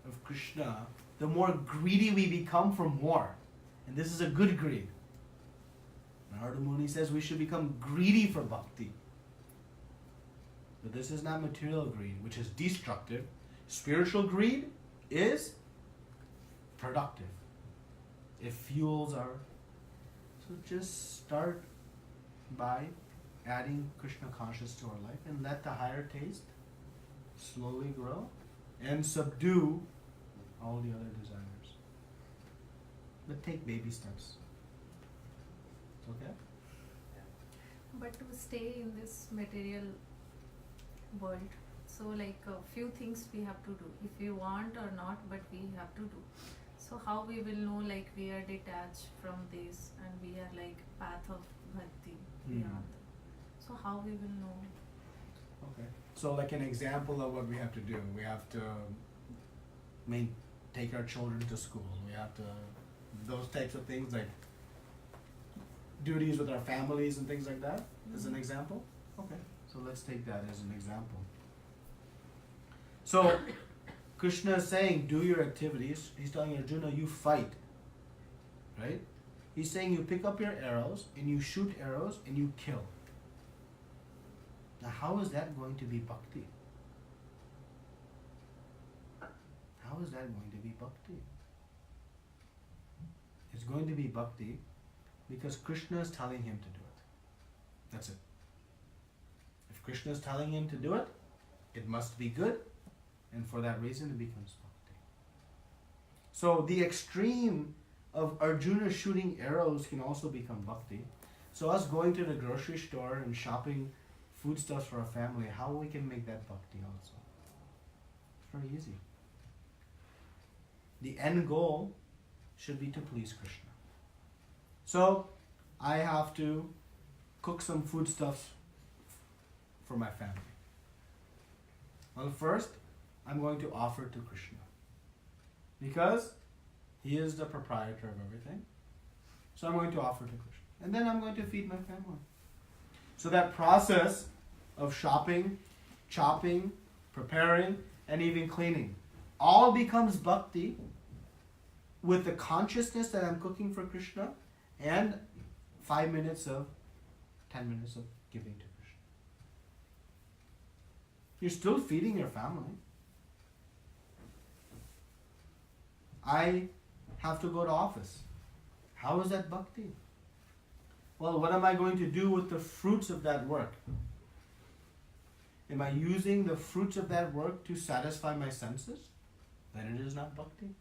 of Krishna, the more greedy we become for more. And this is a good greed. Narada Muni says we should become greedy for bhakti. But this is not material greed, which is destructive. Spiritual greed is productive. It fuels our... So just start by adding Krishna consciousness to our life and let the higher taste slowly grow and subdue all the other desires. But take baby steps. It's okay? But to stay in this material world, so like a few things we have to do. If we want or not, but we have to do. So how we will know like we are detached from this and we are like path of bhakti beyond. So how we will know? Okay. So like an example of what we have to do, we have to take our children to school. We have to, those types of things like duties with our families and things like that as an example. Okay. So let's take that as an example. So Krishna is saying, do your activities. He's telling Arjuna, you fight. Right? He's saying you pick up your arrows and you shoot arrows and you kill. Now how is that going to be bhakti? How is that going to be bhakti? It's going to be bhakti because Krishna is telling him to do it. That's it. If Krishna is telling him to do it, it must be good, and for that reason it becomes bhakti. So the extreme of Arjuna shooting arrows can also become bhakti. So us going to the grocery store and shopping foodstuffs for our family, how we can make that bhakti also? It's very easy. The end goal should be to please Krishna. So I have to cook some foodstuffs for my family. Well, first, I'm going to offer to Krishna because he is the proprietor of everything. So I'm going to offer to Krishna. And then I'm going to feed my family. So that process of shopping, chopping, preparing, and even cleaning all becomes bhakti with the consciousness that I'm cooking for Krishna and 10 minutes of giving to Krishna. You're still feeding your family. I have to go to office. How is that bhakti? Well, what am I going to do with the fruits of that work? Am I using the fruits of that work to satisfy my senses? Then it is not bhakti.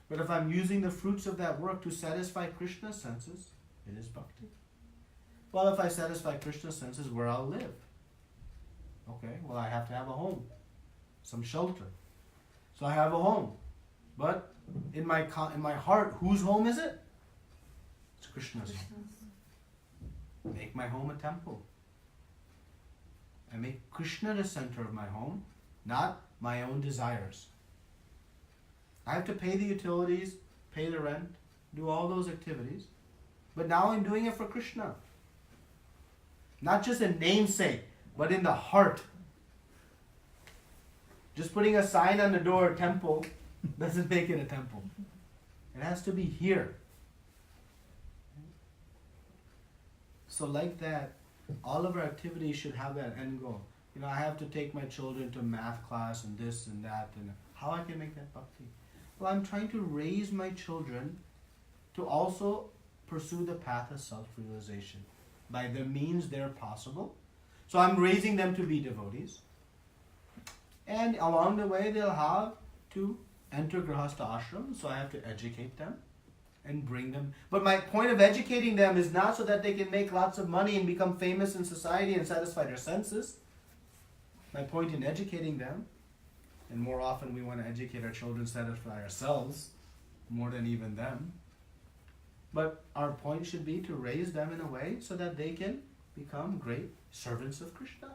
But if I'm using the fruits of that work to satisfy Krishna's senses, it is bhakti. Well, if I satisfy Krishna's senses, where I'll live? Okay, well I have to have a home, some shelter. So I have a home. But in my heart, whose home is it? It's Krishna's home. Make my home a temple. I make Krishna the center of my home, not my own desires. I have to pay the utilities, pay the rent, do all those activities. But now I'm doing it for Krishna. Not just a namesake, but in the heart. Just putting a sign on the door, temple, Doesn't make it a temple. It has to be here. So like that, all of our activities should have that end goal. I have to take my children to math class and this and that, and how I can make that bhakti? Well, I'm trying to raise my children to also pursue the path of self-realization by the means they're possible. So I'm raising them to be devotees. And along the way, they'll have to enter Grihastha ashram, so I have to educate them and bring them. But my point of educating them is not so that they can make lots of money and become famous in society and satisfy their senses. My point in educating them, and more often we want to educate our children, satisfy ourselves more than even them. But our point should be to raise them in a way so that they can become great servants of Krishna.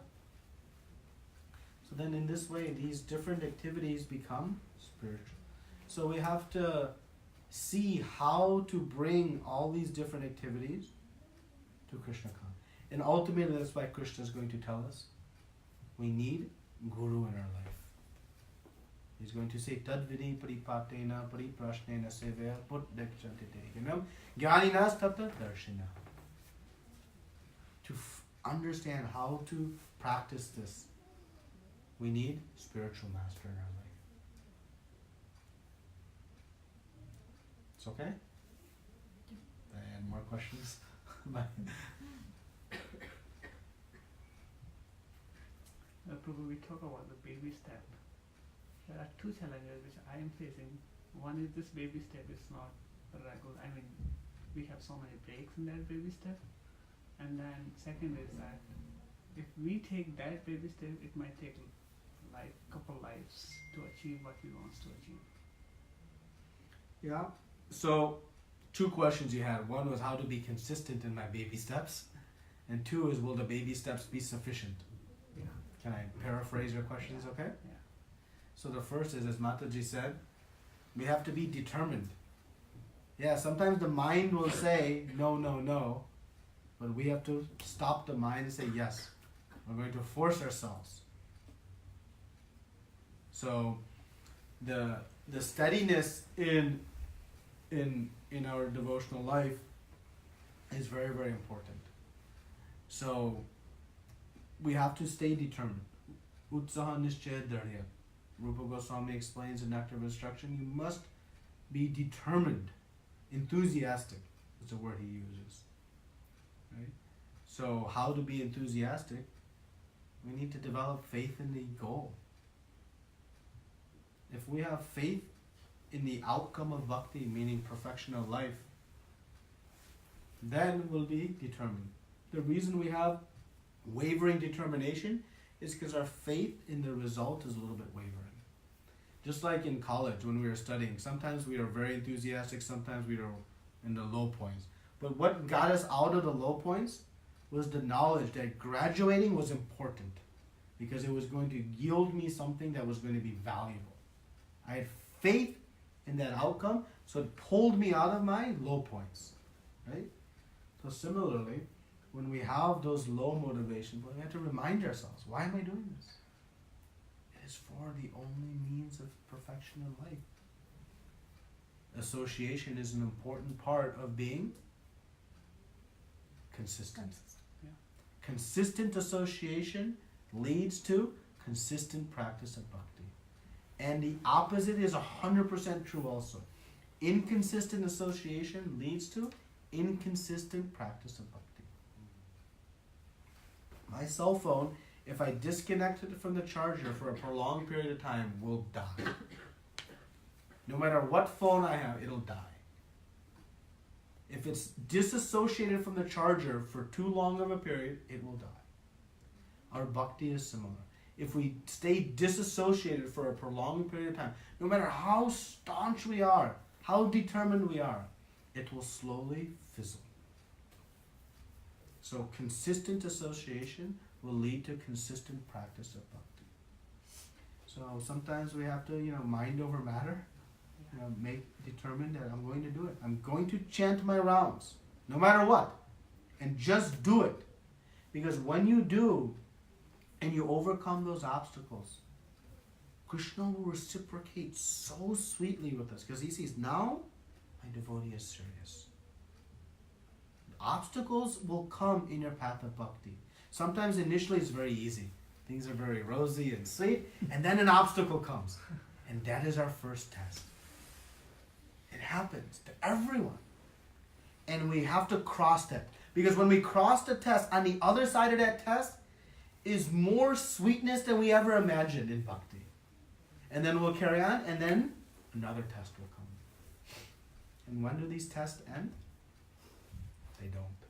So then in this way, these different activities become spiritual. So we have to see how to bring all these different activities to Krishna consciousness. And ultimately, that's why Krishna is going to tell us we need Guru in our life. He's going to say, Tadvidi paripatena pariprashnena sevaya puddekshantite gyaninas tapta darshina. To understand how to practice this, we need spiritual master in our life. It's okay? And more questions? Prabhu, we talk about the baby step. There are two challenges which I am facing. One is this baby step is not regular. I mean, we have so many breaks in that baby step. And then second is that if we take that baby step, it might take like couple lives to achieve what we want to achieve. Yeah. So, two questions you had. One was how to be consistent in my baby steps. And two is, will the baby steps be sufficient? Yeah. Can I paraphrase your questions, okay? Yeah. So the first is, as Mataji said, we have to be determined. Yeah, sometimes the mind will say, no, no, no. But we have to stop the mind and say, yes. We're going to force ourselves. So the steadiness in our devotional life is very, very important. So we have to stay determined. Utsaha nishchaya dharya. Rupa Goswami explains in Nectar of Instruction, you must be determined, enthusiastic is the word he uses. Right? So how to be enthusiastic? We need to develop faith in the goal. If we have faith in the outcome of bhakti, meaning perfection of life, then we'll be determined. The reason we have wavering determination is because our faith in the result is a little bit wavering. Just like in college when we were studying, sometimes we are very enthusiastic, sometimes we are in the low points. But what got us out of the low points was the knowledge that graduating was important because it was going to yield me something that was going to be valuable. I had faith in that outcome, so it pulled me out of my low points, right? So similarly, when we have those low motivations, we have to remind ourselves, why am I doing this? It is for the only means of perfection in life. Association is an important part of being consistent. Yeah. Consistent association leads to consistent practice of bhakti. And the opposite is 100% true also. Inconsistent association leads to inconsistent practice of bhakti. My cell phone, if I disconnect it from the charger for a prolonged period of time, will die. No matter what phone I have, it'll die. If it's disassociated from the charger for too long of a period, it will die. Our bhakti is similar. If we stay disassociated for a prolonged period of time, no matter how staunch we are, how determined we are, it will slowly fizzle. So consistent association will lead to consistent practice of bhakti. So sometimes we have to, mind over matter. Make determined that I'm going to do it. I'm going to chant my rounds, no matter what, and just do it. Because when you do, and you overcome those obstacles, Krishna will reciprocate so sweetly with us because he sees now my devotee is serious. Obstacles will come in your path of bhakti. Sometimes initially it's very easy. Things are very rosy and sweet, and then an obstacle comes. And that is our first test. It happens to everyone. And we have to cross that. Because when we cross the test, on the other side of that test is more sweetness than we ever imagined in bhakti. And then we'll carry on, and then another test will come. And when do these tests end? They don't.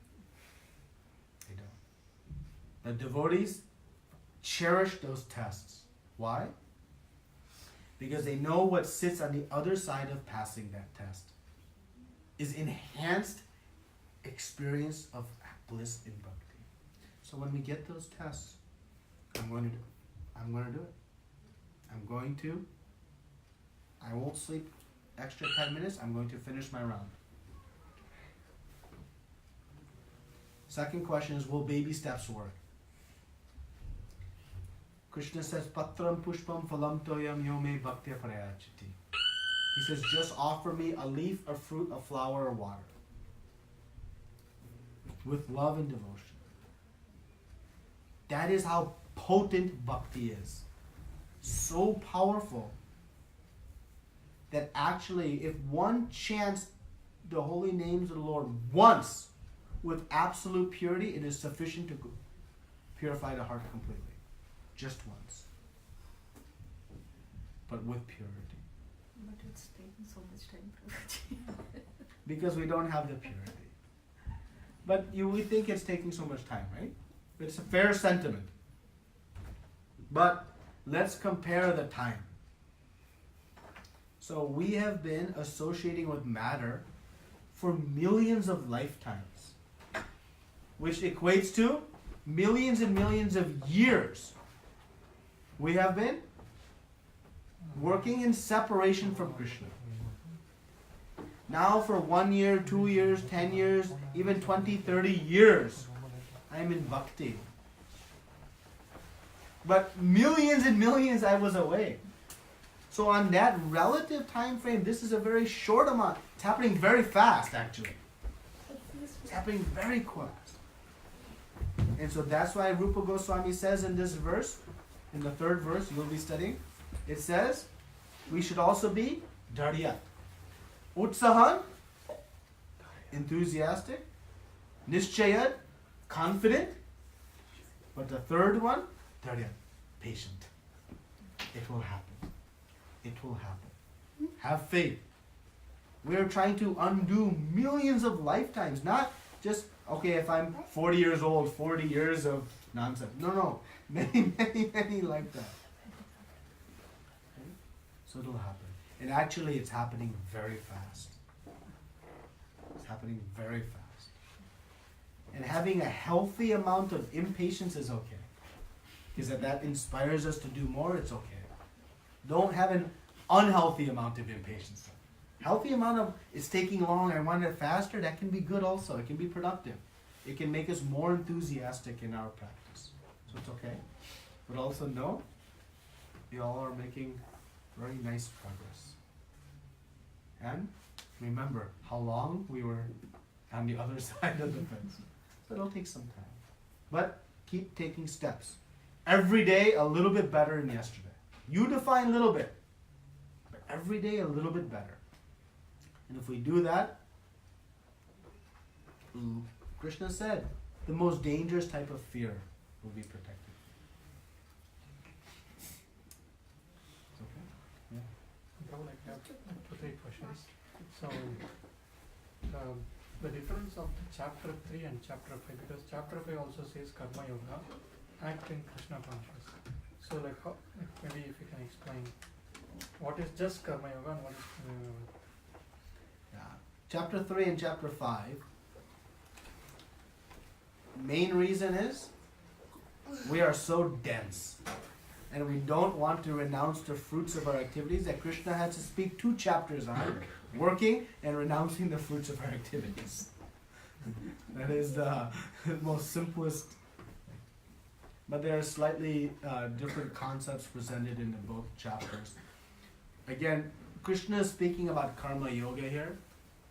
They don't. The devotees cherish those tests. Why? Because they know what sits on the other side of passing that test is enhanced experience of bliss in bhakti. So when we get those tests, I'm going to do it. I won't sleep extra 10 minutes. I'm going to finish my round. Second question is, will baby steps work? Krishna says, Patram pushpam phalam toyam yome bhakti prayachati. He says, just offer me a leaf, a fruit, a flower, or water. With love and devotion. That is how potent bhakti is. So powerful that actually if one chants the holy names of the Lord once with absolute purity, it is sufficient to purify the heart completely. Just once. But with purity. But it's taking so much time, Prabhuji. Because we don't have the purity. But we think it's taking so much time, right? It's a fair sentiment. But let's compare the time. So we have been associating with matter for millions of lifetimes, which equates to millions and millions of years. We have been working in separation from Krishna. Now for 1 year, 2 years, 10 years, even 20, 30 years, I am in bhakti. But millions and millions I was away. So on that relative time frame, this is a very short amount. It's happening very fast, actually. It's happening very fast. And so that's why Rupa Goswami says in this verse, in the third verse you'll be studying, it says, we should also be daryat. Utsahan, enthusiastic. Nischayat, confident. But the third one, daryat, patient. It will happen. It will happen. Have faith. We are trying to undo millions of lifetimes, not just, okay, if I'm 40 years old, 40 years of nonsense. No. Many, many, many lifetimes. Okay? So it'll happen. And actually it's happening very fast. It's happening very fast. And having a healthy amount of impatience is okay. Because if that inspires us to do more, it's okay. Don't have an unhealthy amount of impatience. Healthy amount of, it's taking long, I want it faster, that can be good also. It can be productive. It can make us more enthusiastic in our practice. So it's okay. But also know, you all are making very nice progress. And remember how long we were on the other side of the fence. So it'll take some time. But keep taking steps. Every day a little bit better than yesterday. You define little bit. But every day a little bit better. And if we do that, Krishna said, the most dangerous type of fear will be protected. It's okay? Yeah. Probably I have 2 or 3 questions. So, the difference of chapter 3 and chapter 5, because chapter 5 also says karma yoga, act in Krishna consciousness. So, how, maybe if you can explain what is just karma yoga and what is karma yoga. Yeah. Chapter 3 and chapter 5, main reason is we are so dense and we don't want to renounce the fruits of our activities that Krishna had to speak 2 chapters on, working and renouncing the fruits of our activities. That is the most simplest. but there are slightly different concepts presented in the both chapters. Again, Krishna is speaking about karma yoga here,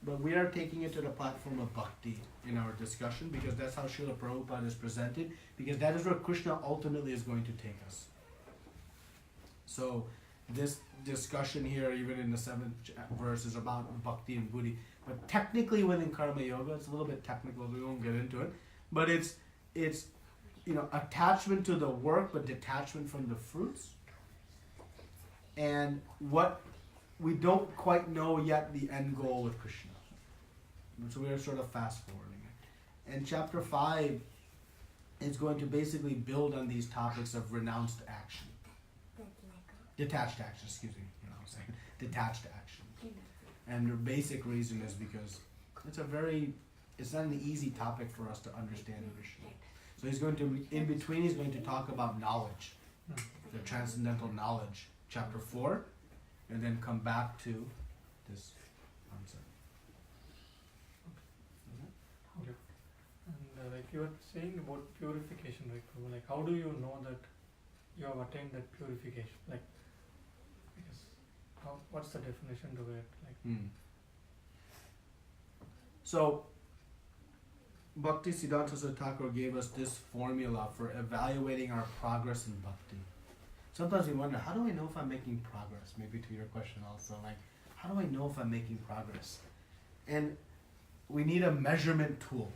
but we are taking it to the platform of bhakti in our discussion, because that's how Srila Prabhupada is presented, because that is where Krishna ultimately is going to take us. So this discussion here, even in the 7th verse, is about bhakti and buddhi. But technically within karma yoga, it's a little bit technical, we won't get into it, but it's attachment to the work but detachment from the fruits. And what we don't quite know yet the end goal with Krishna. So we're sort of fast forwarding it. And chapter 5 is going to basically build on these topics of renounced action. Detached action, excuse me, detached action. And the basic reason is because it's not an easy topic for us to understand in Krishna. So he's going to, in between, he's going to talk about knowledge, the transcendental knowledge, chapter 4, and then come back to this concept. Okay. And like you were saying about purification, right, Prabhu? Like, how do you know that you have attained that purification? Like, because what's the definition to it? Like, So, Bhaktisiddhanta Thakur gave us this formula for evaluating our progress in bhakti. Sometimes we wonder, how do I know if I'm making progress? Maybe to your question also, like, how do I know if I'm making progress? And we need a measurement tool.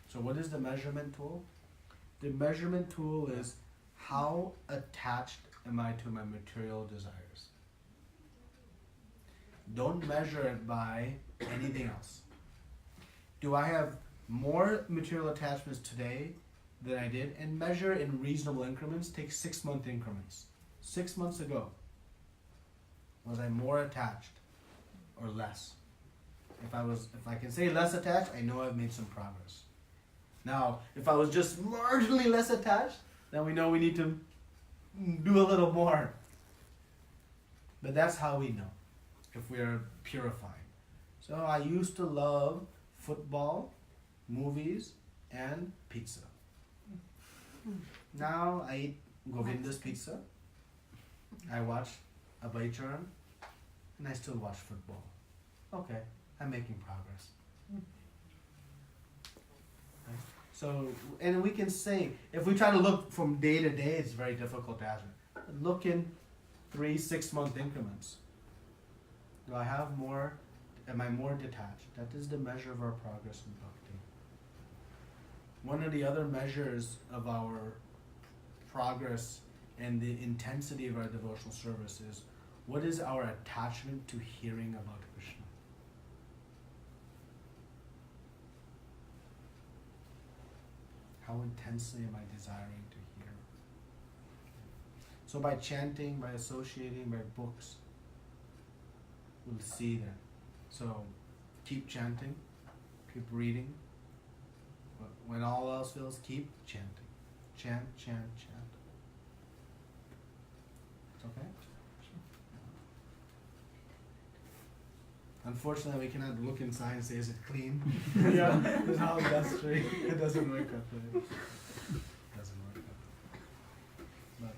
So what is the measurement tool? The measurement tool is, how attached am I to my material desires? Don't measure it by anything else. Do I have more material attachments today than I did? And measure in reasonable increments. Take 6-month increments. 6 months ago, was I more attached or less? If I can say less attached, I know I've made some progress. Now, if I was just marginally less attached, then we know we need to do a little more. But that's how we know if we are purifying. So I used to love football, movies, and pizza. Now I eat Govinda's pizza, I watch Abhaicharan, and I still watch football. Okay, I'm making progress. Right? So, and we can say, if we try to look from day to day, it's very difficult to answer. Look in 3-6 month increments. Do I have more? Am I more detached? That is the measure of our progress in bhakti. One of the other measures of our progress and the intensity of our devotional service is, what is our attachment to hearing about Krishna? How intensely am I desiring to hear? So by chanting, by associating, by books, we'll see that. So keep chanting, keep reading. But when all else fails, keep chanting. Chant, chant, chant. It's okay? Unfortunately, we cannot look inside and say, is it clean? Yeah, there's no industry. It doesn't work that way. It doesn't work that way. But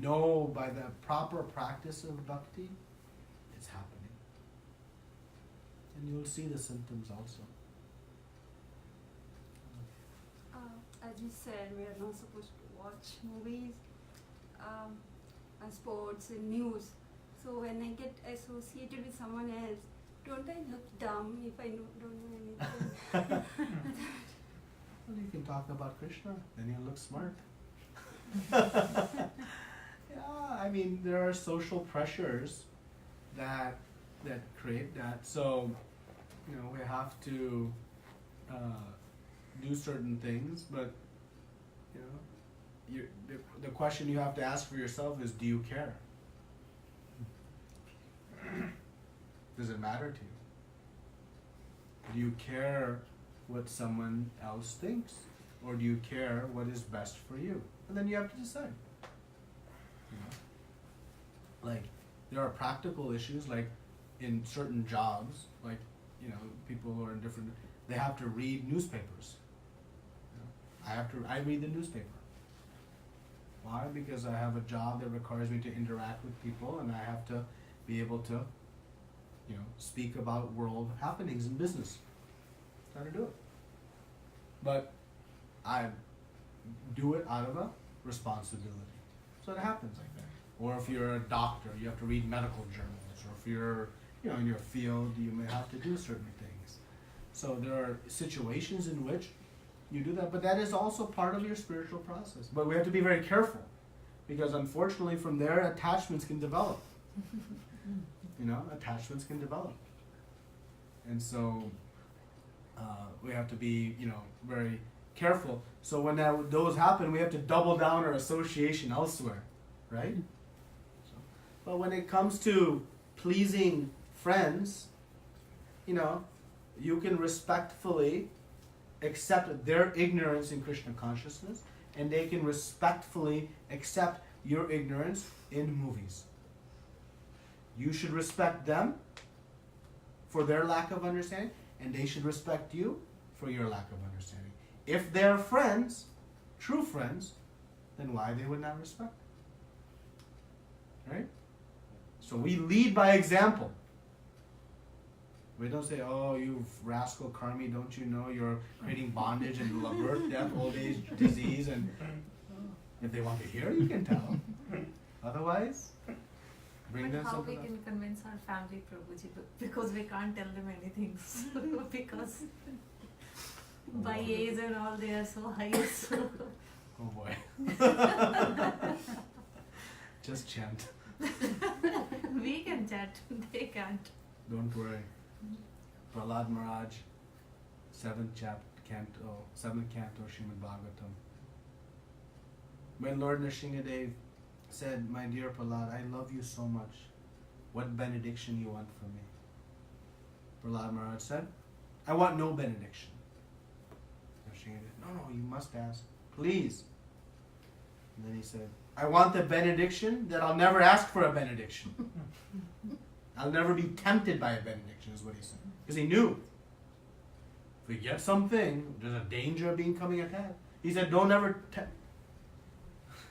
know by the proper practice of bhakti, it's happening. And you will see the symptoms also. As you said, we are not supposed to watch movies, and sports and news. So when I get associated with someone else, don't I look dumb if I don't know anything? Well, you can talk about Krishna, then you'll look smart. Yeah, I mean, there are social pressures that create that. So, we have to do certain things, but the question you have to ask for yourself is, do you care? Does it matter to you? Do you care what someone else thinks? Or do you care what is best for you? And then you have to decide. Like, there are practical issues, like in certain jobs, like, people who are in different, they have to read newspapers. I read the newspaper. Why? Because I have a job that requires me to interact with people, and I have to be able to, speak about world happenings in business. Gotta do it. But I do it out of a responsibility. So it happens like that. Or if you're a doctor, you have to read medical journals. Or if you're, in your field, you may have to do certain things. So there are situations in which you do that, but that is also part of your spiritual process. But we have to be very careful, because unfortunately from there attachments can develop. Attachments can develop. And so we have to be, very careful. So when those happen, we have to double down our association elsewhere, right? But when it comes to pleasing friends, you can respectfully accept their ignorance in Krishna consciousness, and they can respectfully accept your ignorance in movies. You should respect them for their lack of understanding, and they should respect you for your lack of understanding. If they're friends, true friends, then why they would not respect? Right? So we lead by example. We don't say, oh, you rascal karmi, don't you know you're creating bondage and birth, death, old age, disease, and if they want to hear, you can tell. Otherwise, bring them But how something we else. can convince our family, Prabhuji, because we can't tell them anything. Because by age and all, they are so high. So. Oh boy. Just chant. We can chat, they can't. Don't worry. Prahlad Maharaj, 7th canto, Srimad Bhagavatam. When Lord Nrsimhadev said, my dear Prahlad, I love you so much. What benediction you want from me? Prahlad Maharaj said, I want no benediction. Nrsimhadev, no, you must ask. Please. And then he said, I want the benediction that I'll never ask for a benediction. I'll never be tempted by a benediction, is what he said. Because he knew, if we get something, there's a danger of being coming attacked. He said, don't ever tempt.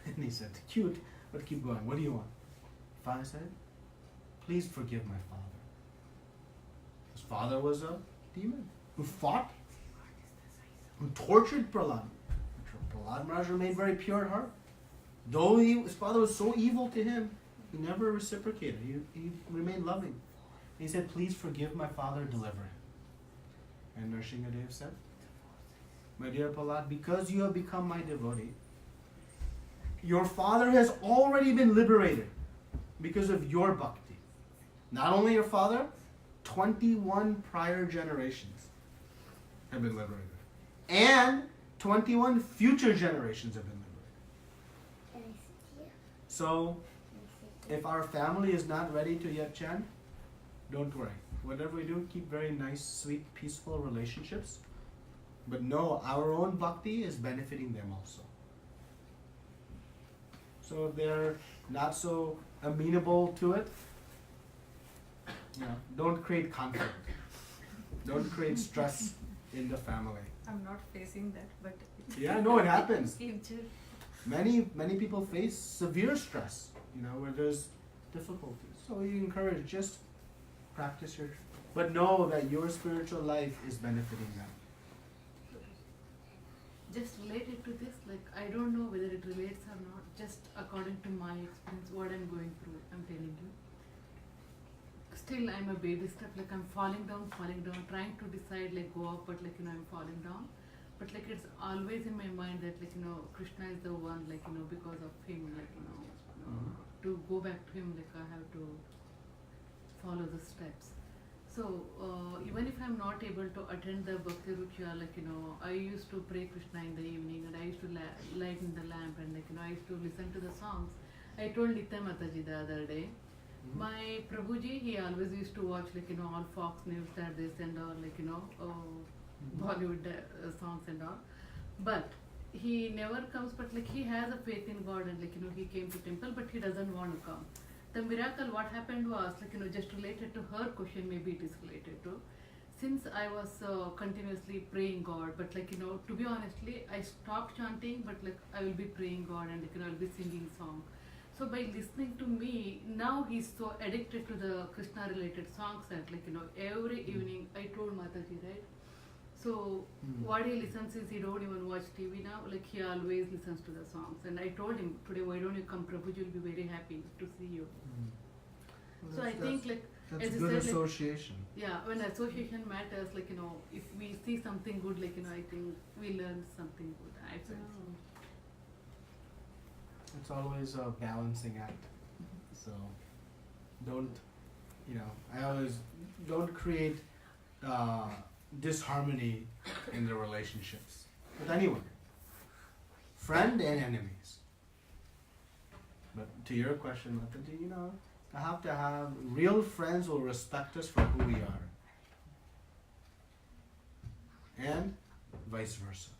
And he said, cute, but keep going. What do you want? Father said, please forgive my father. His father was a demon who fought, who tortured Prahlad. Prahlad Maharaj remained very pure at heart. Though his father was so evil to him, he never reciprocated. He remained loving. He said, please forgive my father, deliver him. And Nrsimhadev said, my dear Prahlad, because you have become my devotee, your father has already been liberated because of your bhakti. Not only your father, 21 prior generations have been liberated. And 21 future generations have been liberated. So, if our family is not ready to yet chant, don't worry. Whatever we do, keep very nice, sweet, peaceful relationships. But know our own bhakti is benefiting them also. So if they're not so amenable to it, don't create conflict. Don't create stress in the family. I'm not facing that, but Yeah, no, it happens. future. Many people face severe stress, where there's difficulties. So you encourage, just practice your, but know that your spiritual life is benefiting them. Just related to this, I don't know whether it relates or not, just according to my experience, what I'm going through, I'm telling you. Still, I'm a baby step, I'm falling down, trying to decide, go up, but I'm falling down. But it's always in my mind that Krishna is the one, because of him, to go back to him, I have to follow the steps. So even if I'm not able to attend the Bhakti Ruchya, I used to pray Krishna in the evening, and I used to light in the lamp, and I used to listen to the songs. I told Nitya Mataji the other day, my Prabhuji, he always used to watch all Fox News, that this and all, Bollywood songs and all. But he never comes, but he has a faith in God, and he came to temple, but he doesn't want to come. The miracle, what happened was, just related to her question, maybe it is related to. since I was continuously praying God, but like, you know, to be honestly, I stopped chanting, but like I will be praying God and like, you know, I'll be singing song. So by listening to me, now he's so addicted to the Krishna related songs that like, you know, every evening I told Mataji, right? So what he listens is he don't even watch TV now, like he always listens to the songs. And I told him today, why don't you come, Prabhuji will be very happy to see you. So I think like, that's as you good said, like, association. yeah, when association matters, like, you know, if we see something good, like, you know, I think we learn something good. I feel so. It's always a balancing act. So don't, you know, I always don't create disharmony in the relationships with anyone, friend and enemies. But to your question, Mataji, you know, I have to have real friends will respect us for who we are, and vice versa.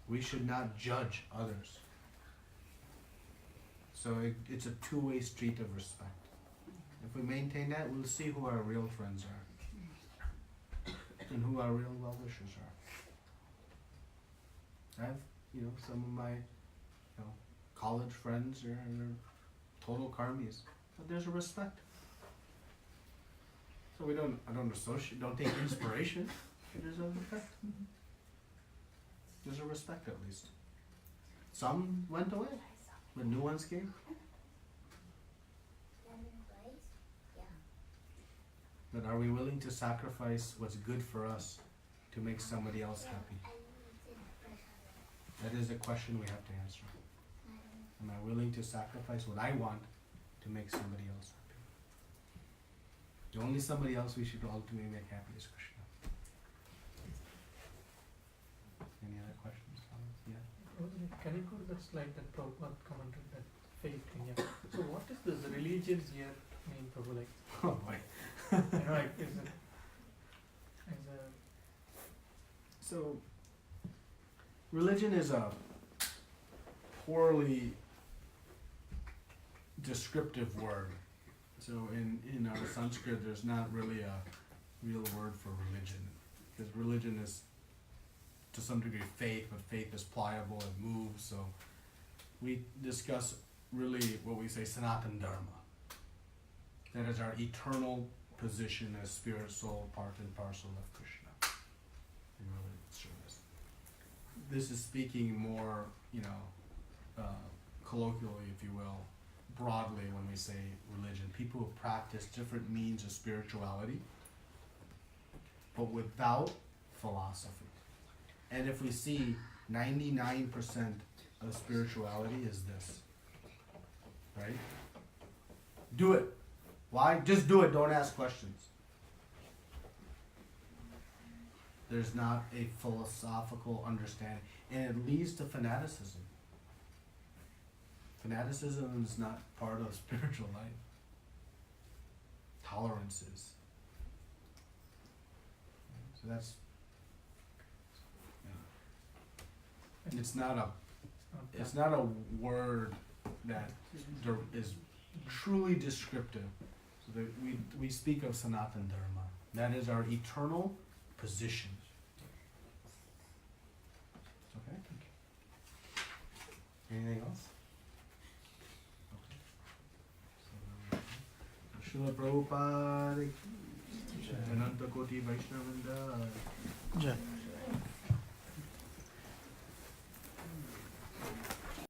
We should not judge others. So it's a two-way street of respect. If we maintain that, we'll see who our real friends are and who our real well-wishers are. I have, you know, some of my, you know, college friends are total karmis, but there's a respect. So I don't associate, don't take inspiration. There's a respect. There's a respect at least. Some went away, but new ones came. But are we willing to sacrifice what's good for us to make somebody else happy? That is a question we have to answer. Am I willing to sacrifice what I want to make somebody else happy? The only somebody else we should ultimately make happy is Krishna. Any other questions, comments? Yeah. Can you go to that slide that Prabhupada commented, that faith thing? Yeah. So what is this religion here mean, Prabhu? Like, Oh boy. you know, like, is it So, religion is a poorly descriptive word. So in our Sanskrit, there's not really a real word for religion, because religion is to some degree faith, but faith is pliable, it moves. So we discuss really what we say Sanatan Dharma. That is our eternal position as spirit, soul, part and parcel of Krishna in related service. This is speaking more, you know, colloquially, if you will, broadly when we say religion. People who practice different means of spirituality, but without philosophy. And if we see 99% of spirituality is this, right? Do it. Why? Just do it, don't ask questions. There's not a philosophical understanding, and it leads to fanaticism. Fanaticism is not part of spiritual life. Tolerance is. So that's, yeah. It's not a word that is truly descriptive. So that we speak of Sanatan Dharma. That is our eternal position. Okay? Anything else? Okay. Srila Prabhupada, Ananta Koti Vaishnavanda.